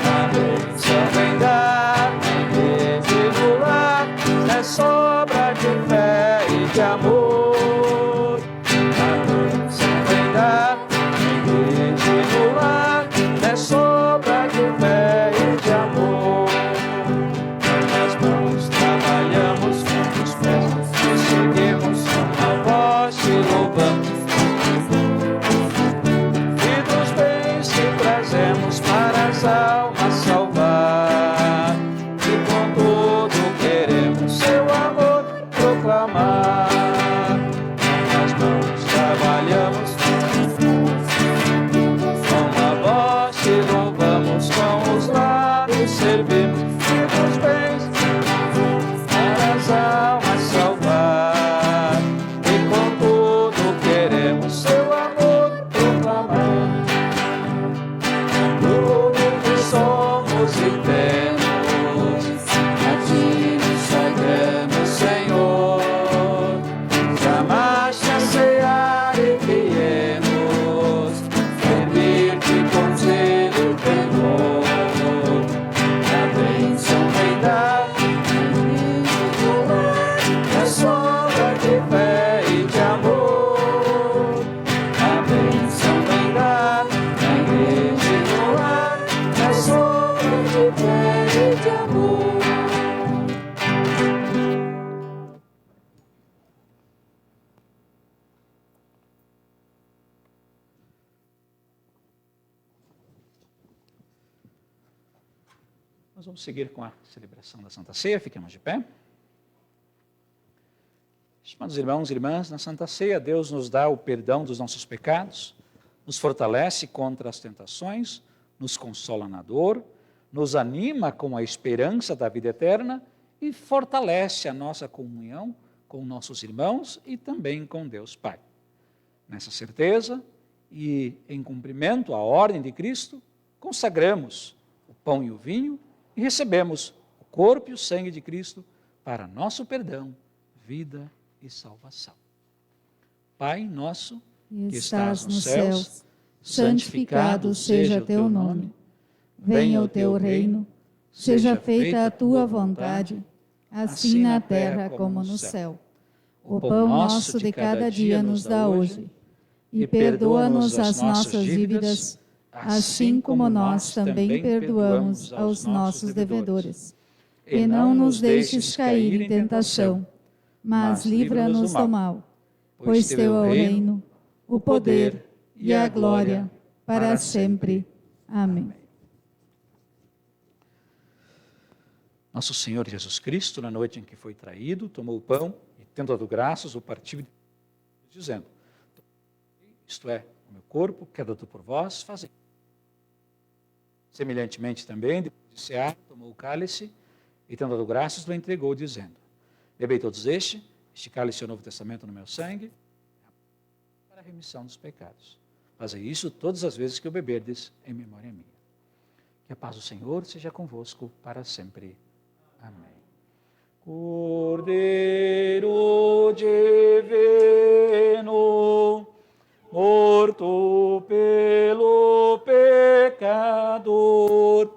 A bênção vem dar, nem reticular, é sobra de fé e de amor. A bênção vem dar, nem reticular, é sobra de fé e de amor. Com as mãos trabalhamos, com os pés te seguimos, com a voz te louvamos. E dos bens que trazemos para as almas salvar. E com tudo queremos seu amor proclamar. Com as mãos trabalhamos, com a voz te louvamos, com os lábios servimos, e dos bens para as almas salvar. E com tudo queremos seu amor proclamar. Tudo que somos e temos, a ti nos sagramos, Senhor. Chamaste a cear e viemos servir-te com zelo e fervor. A bênção vem dar, é sombra de fé e de amor. A bênção vem dar, na igreja e no lar, é sombra de fé e de amor. Nós vamos seguir com a celebração da Santa Ceia, fiquemos de pé. Estimados irmãos e irmãs, na Santa Ceia, Deus nos dá o perdão dos nossos pecados, nos fortalece contra as tentações, nos consola na dor, nos anima com a esperança da vida eterna e fortalece a nossa comunhão com nossos irmãos e também com Deus Pai. Nessa certeza e em cumprimento à ordem de Cristo, consagramos o pão e o vinho e recebemos o corpo e o sangue de Cristo para nosso perdão, vida e salvação. Pai nosso, que estás nos céus, santificado seja teu nome. Venha o teu reino, seja feita a tua vontade, assim na terra como no céu. O pão nosso de cada dia nos dá hoje, e perdoa-nos as nossas dívidas, assim como nós também perdoamos aos nossos devedores. E não nos deixes cair em tentação, mas livra-nos do mal, pois teu é o reino, o poder e a glória para sempre. Amém. Nosso Senhor Jesus Cristo, na noite em que foi traído, tomou o pão e, tendo dado graças, o partiu, dizendo: isto é, o meu corpo, que é dado por vós, fazei. Semelhantemente também, depois de cear, tomou o cálice e, tendo dado graças, o entregou, dizendo: bebei todos este cálice é o Novo Testamento no meu sangue, para a remissão dos pecados. Fazei isso todas as vezes que o beberdes em memória minha. Que a paz do Senhor seja convosco para sempre. Amém. Cordeiro divino, morto pelo pecador,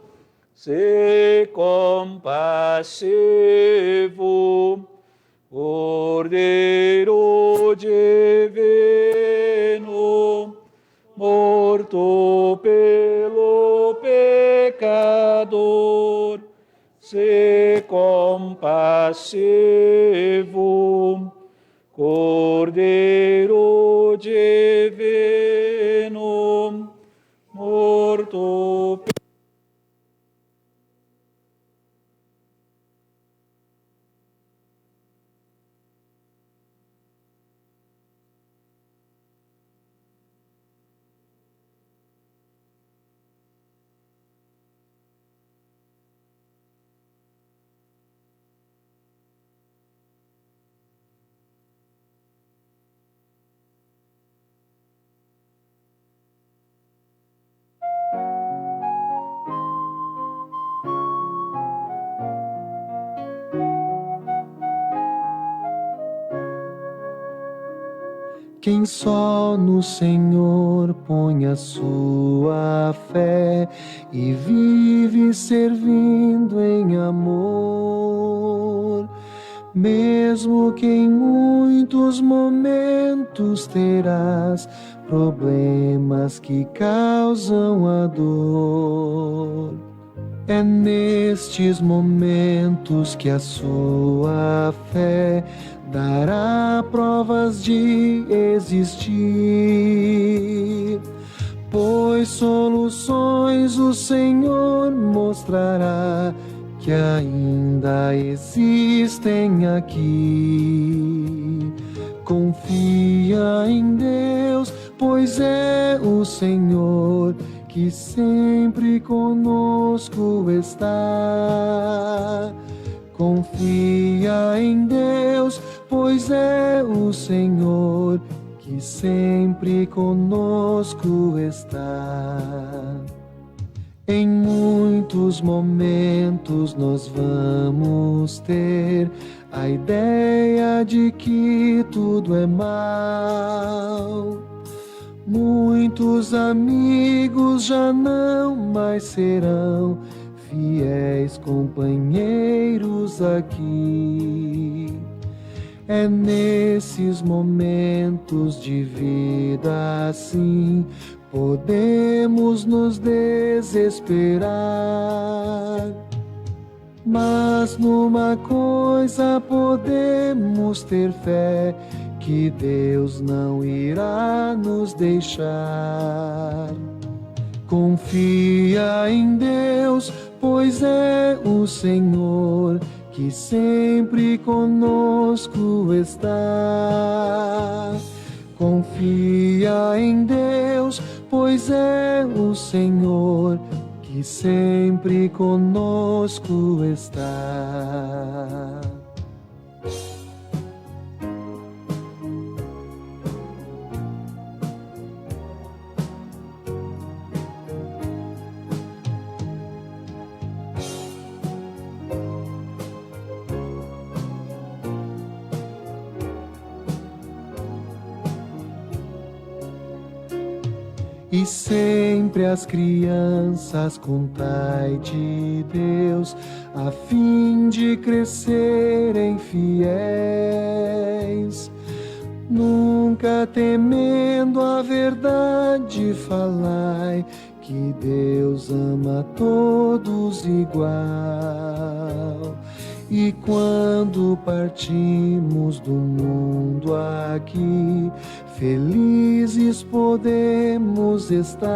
se compassivo. Cordeiro divino, morto pelo pecador, se compassivo. Cordeiro divino, morto pelo Quem só no Senhor põe a sua fé e vive servindo em amor, mesmo que em muitos momentos terás problemas que causam a dor. É nestes momentos que a sua fé dará provas de existir, pois soluções o Senhor mostrará que ainda existem aqui. Confia em Deus, pois é o Senhor que sempre conosco está. Confia em Deus, pois é o Senhor que sempre conosco está. Em muitos momentos nós vamos ter a ideia de que tudo é mal. Muitos amigos já não mais serão fiéis companheiros aqui. É nesses momentos de vida assim podemos nos desesperar. Mas numa coisa podemos ter fé, que Deus não irá nos deixar. Confia em Deus, pois é o Senhor que sempre conosco está. Confia em Deus, pois é o Senhor que sempre conosco está. e sempre as crianças contai de Deus, a fim de crescerem fiéis. Nunca temendo a verdade falai, que Deus ama todos igual. E quando partimos do mundo aqui, felizes podemos estar.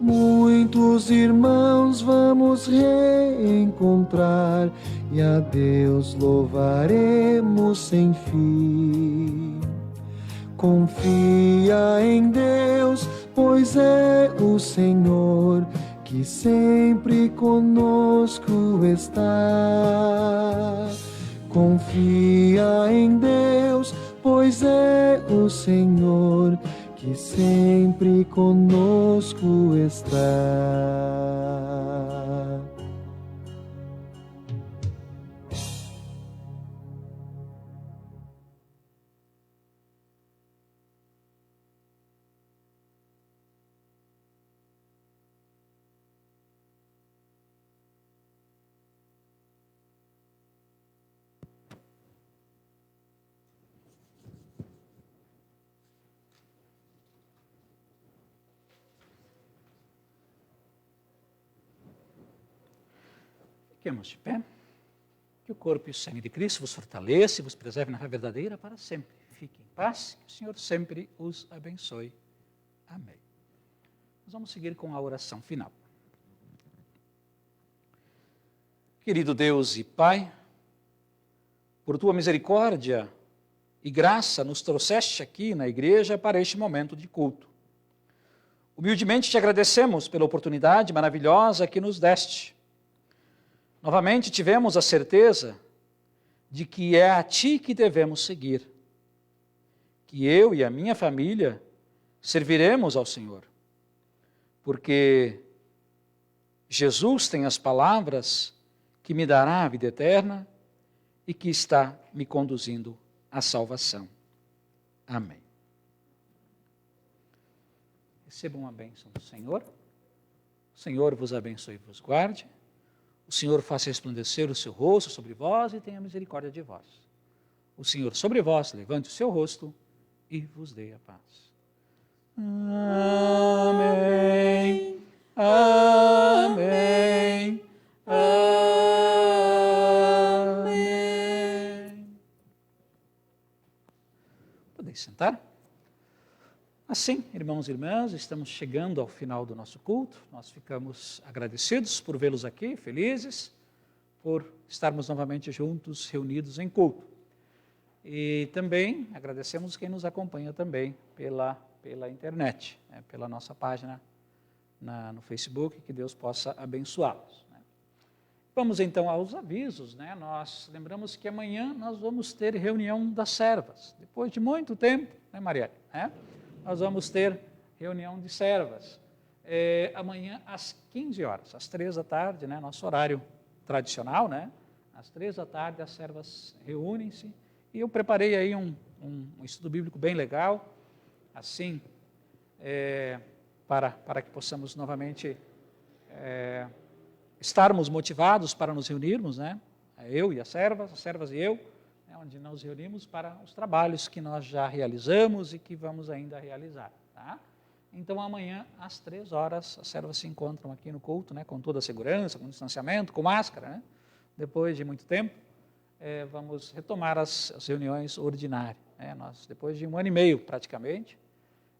Muitos irmãos vamos reencontrar, e a Deus louvaremos sem fim. Confia em Deus, pois é o Senhor que sempre conosco está. Confia em Deus, pois é o Senhor que sempre conosco está. Fiquemos de pé. Que o corpo e o sangue de Cristo vos fortaleça e vos preserve na fé verdadeira para sempre. Fiquem em paz, que o Senhor sempre os abençoe. Amém. Nós vamos seguir com a oração final. Querido Deus e Pai, por tua misericórdia e graça nos trouxeste aqui na igreja para este momento de culto. Humildemente te agradecemos pela oportunidade maravilhosa que nos deste. Novamente tivemos a certeza de que é a Ti que devemos seguir, que eu e a minha família serviremos ao Senhor, porque Jesus tem as palavras que me dará a vida eterna e que está me conduzindo à salvação. Amém. Recebam a bênção do Senhor. O Senhor vos abençoe e vos guarde. O Senhor faça resplandecer o seu rosto sobre vós e tenha misericórdia de vós. O Senhor sobre vós levante o seu rosto e vos dê a paz. Amém. Amém. Amém. Podeis sentar? Assim, irmãos e irmãs, estamos chegando ao final do nosso culto. Nós ficamos agradecidos por vê-los aqui, felizes, por estarmos novamente juntos, reunidos em culto. E também agradecemos quem nos acompanha também pela internet, pela nossa página no Facebook, que Deus possa abençoá-los. Vamos então aos avisos. Nós lembramos que amanhã nós vamos ter reunião das servas. Depois de muito tempo, Marielle? Nós vamos ter reunião de servas. Amanhã às 15 horas, às 3 da tarde, nosso horário tradicional, às 3 da tarde as servas reúnem-se, e eu preparei aí um estudo bíblico bem legal, assim, para que possamos novamente estarmos motivados para nos reunirmos, eu e as servas e eu, onde nos reunimos para os trabalhos que nós já realizamos e que vamos ainda realizar. Tá? Então, amanhã, às 3 horas, as servas se encontram aqui no culto, com toda a segurança, com distanciamento, com máscara. Depois de muito tempo, vamos retomar as reuniões ordinárias. Nós, depois de 1 ano e meio, praticamente,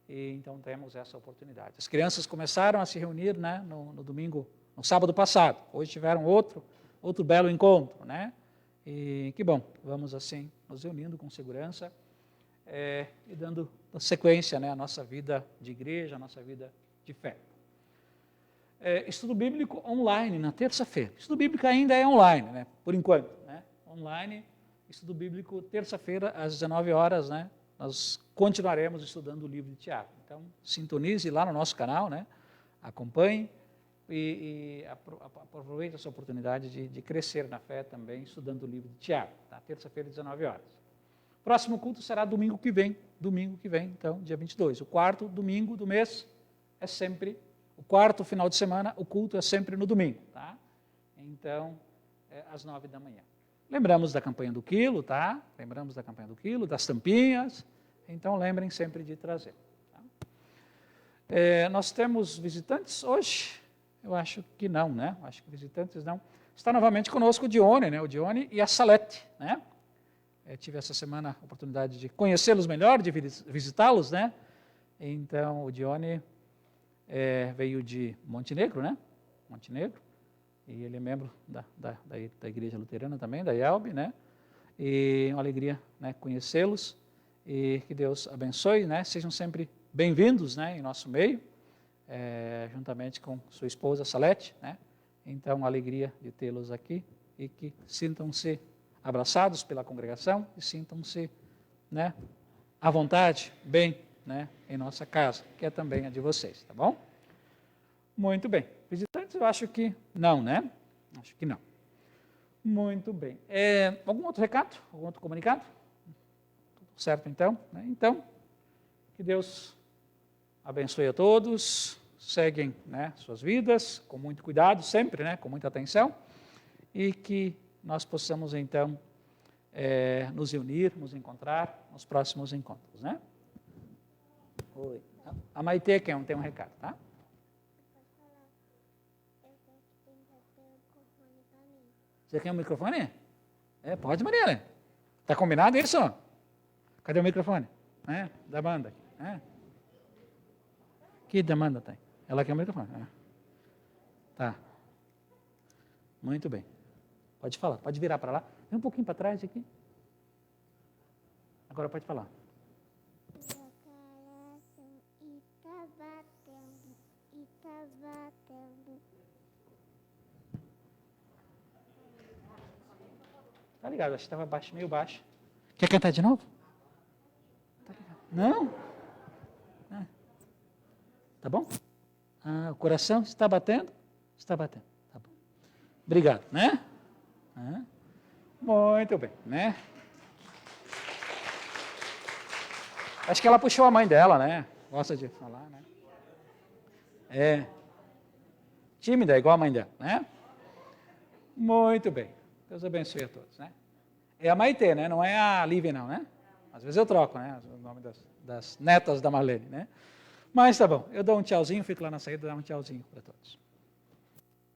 e então temos essa oportunidade. As crianças começaram a se reunir no domingo, no sábado passado. Hoje tiveram outro belo encontro, E que bom, vamos assim nos reunindo com segurança e dando sequência à nossa vida de igreja, à nossa vida de fé. Estudo bíblico online na terça-feira. Estudo bíblico ainda é online, por enquanto. Online, estudo bíblico terça-feira às 19 horas, nós continuaremos estudando o livro de Tiago. Então, sintonize lá no nosso canal, acompanhe. E aproveite essa oportunidade de crescer na fé também, estudando o livro de Tiago, terça-feira, 19 horas. Próximo culto será domingo que vem, então, dia 22. O quarto domingo do mês é sempre, o quarto final de semana, o culto é sempre no domingo, tá? Então, às 9 da manhã. Lembramos da campanha do quilo, tá? Lembramos da campanha do quilo, das tampinhas, então lembrem sempre de trazer. Tá? Nós temos visitantes hoje? Eu acho que não, né? Acho que visitantes não. Está novamente conosco o Dione, né? O Dione e a Salete, né? Tive essa semana a oportunidade de conhecê-los melhor, de visitá-los, né? Então, o Dione veio de Montenegro, né? Montenegro. E ele é membro da Igreja Luterana também, da IELB, né? E uma alegria, né, conhecê-los. E que Deus abençoe, né? Sejam sempre bem-vindos, né, em nosso meio, juntamente com sua esposa Salete, né? Então, uma alegria de tê-los aqui e que sintam-se abraçados pela congregação e sintam-se, né, à vontade, bem, né, em nossa casa, que é também a de vocês, tá bom? Muito bem. Visitantes, eu acho que não, né? Acho que não. Muito bem. Algum outro recado? Algum outro comunicado? Tudo certo, então? Né? Então, que Deus abençoe a todos, seguem, né, suas vidas com muito cuidado, sempre, né, com muita atenção, e que nós possamos, então, nos reunir, nos encontrar nos próximos encontros, né? Oi. A Maitê tem um recado, tá? Você quer um microfone? Pode, Mariana. Está combinado isso? Cadê o microfone? Da banda. Que demanda tem? Ela quer o microfone. Tá. Muito bem. Pode falar, pode virar para lá. Vem um pouquinho para trás aqui. Agora pode falar. Tá ligado, acho que estava baixo, meio baixo. Quer cantar de novo? Tá ligado. Não? Tá bom? O coração está batendo? Está batendo. Tá bom. Obrigado, né? Muito bem, né? Acho que ela puxou a mãe dela, né? Gosta de falar, né? Tímida, igual a mãe dela, né? Muito bem. Deus abençoe a todos, né? É a Maitê, né? Não é a Lívia, não, né? Às vezes eu troco, né? O nome das netas da Marlene, né? Mas tá bom. Eu dou um tchauzinho, fico lá na saída, dou um tchauzinho para todos.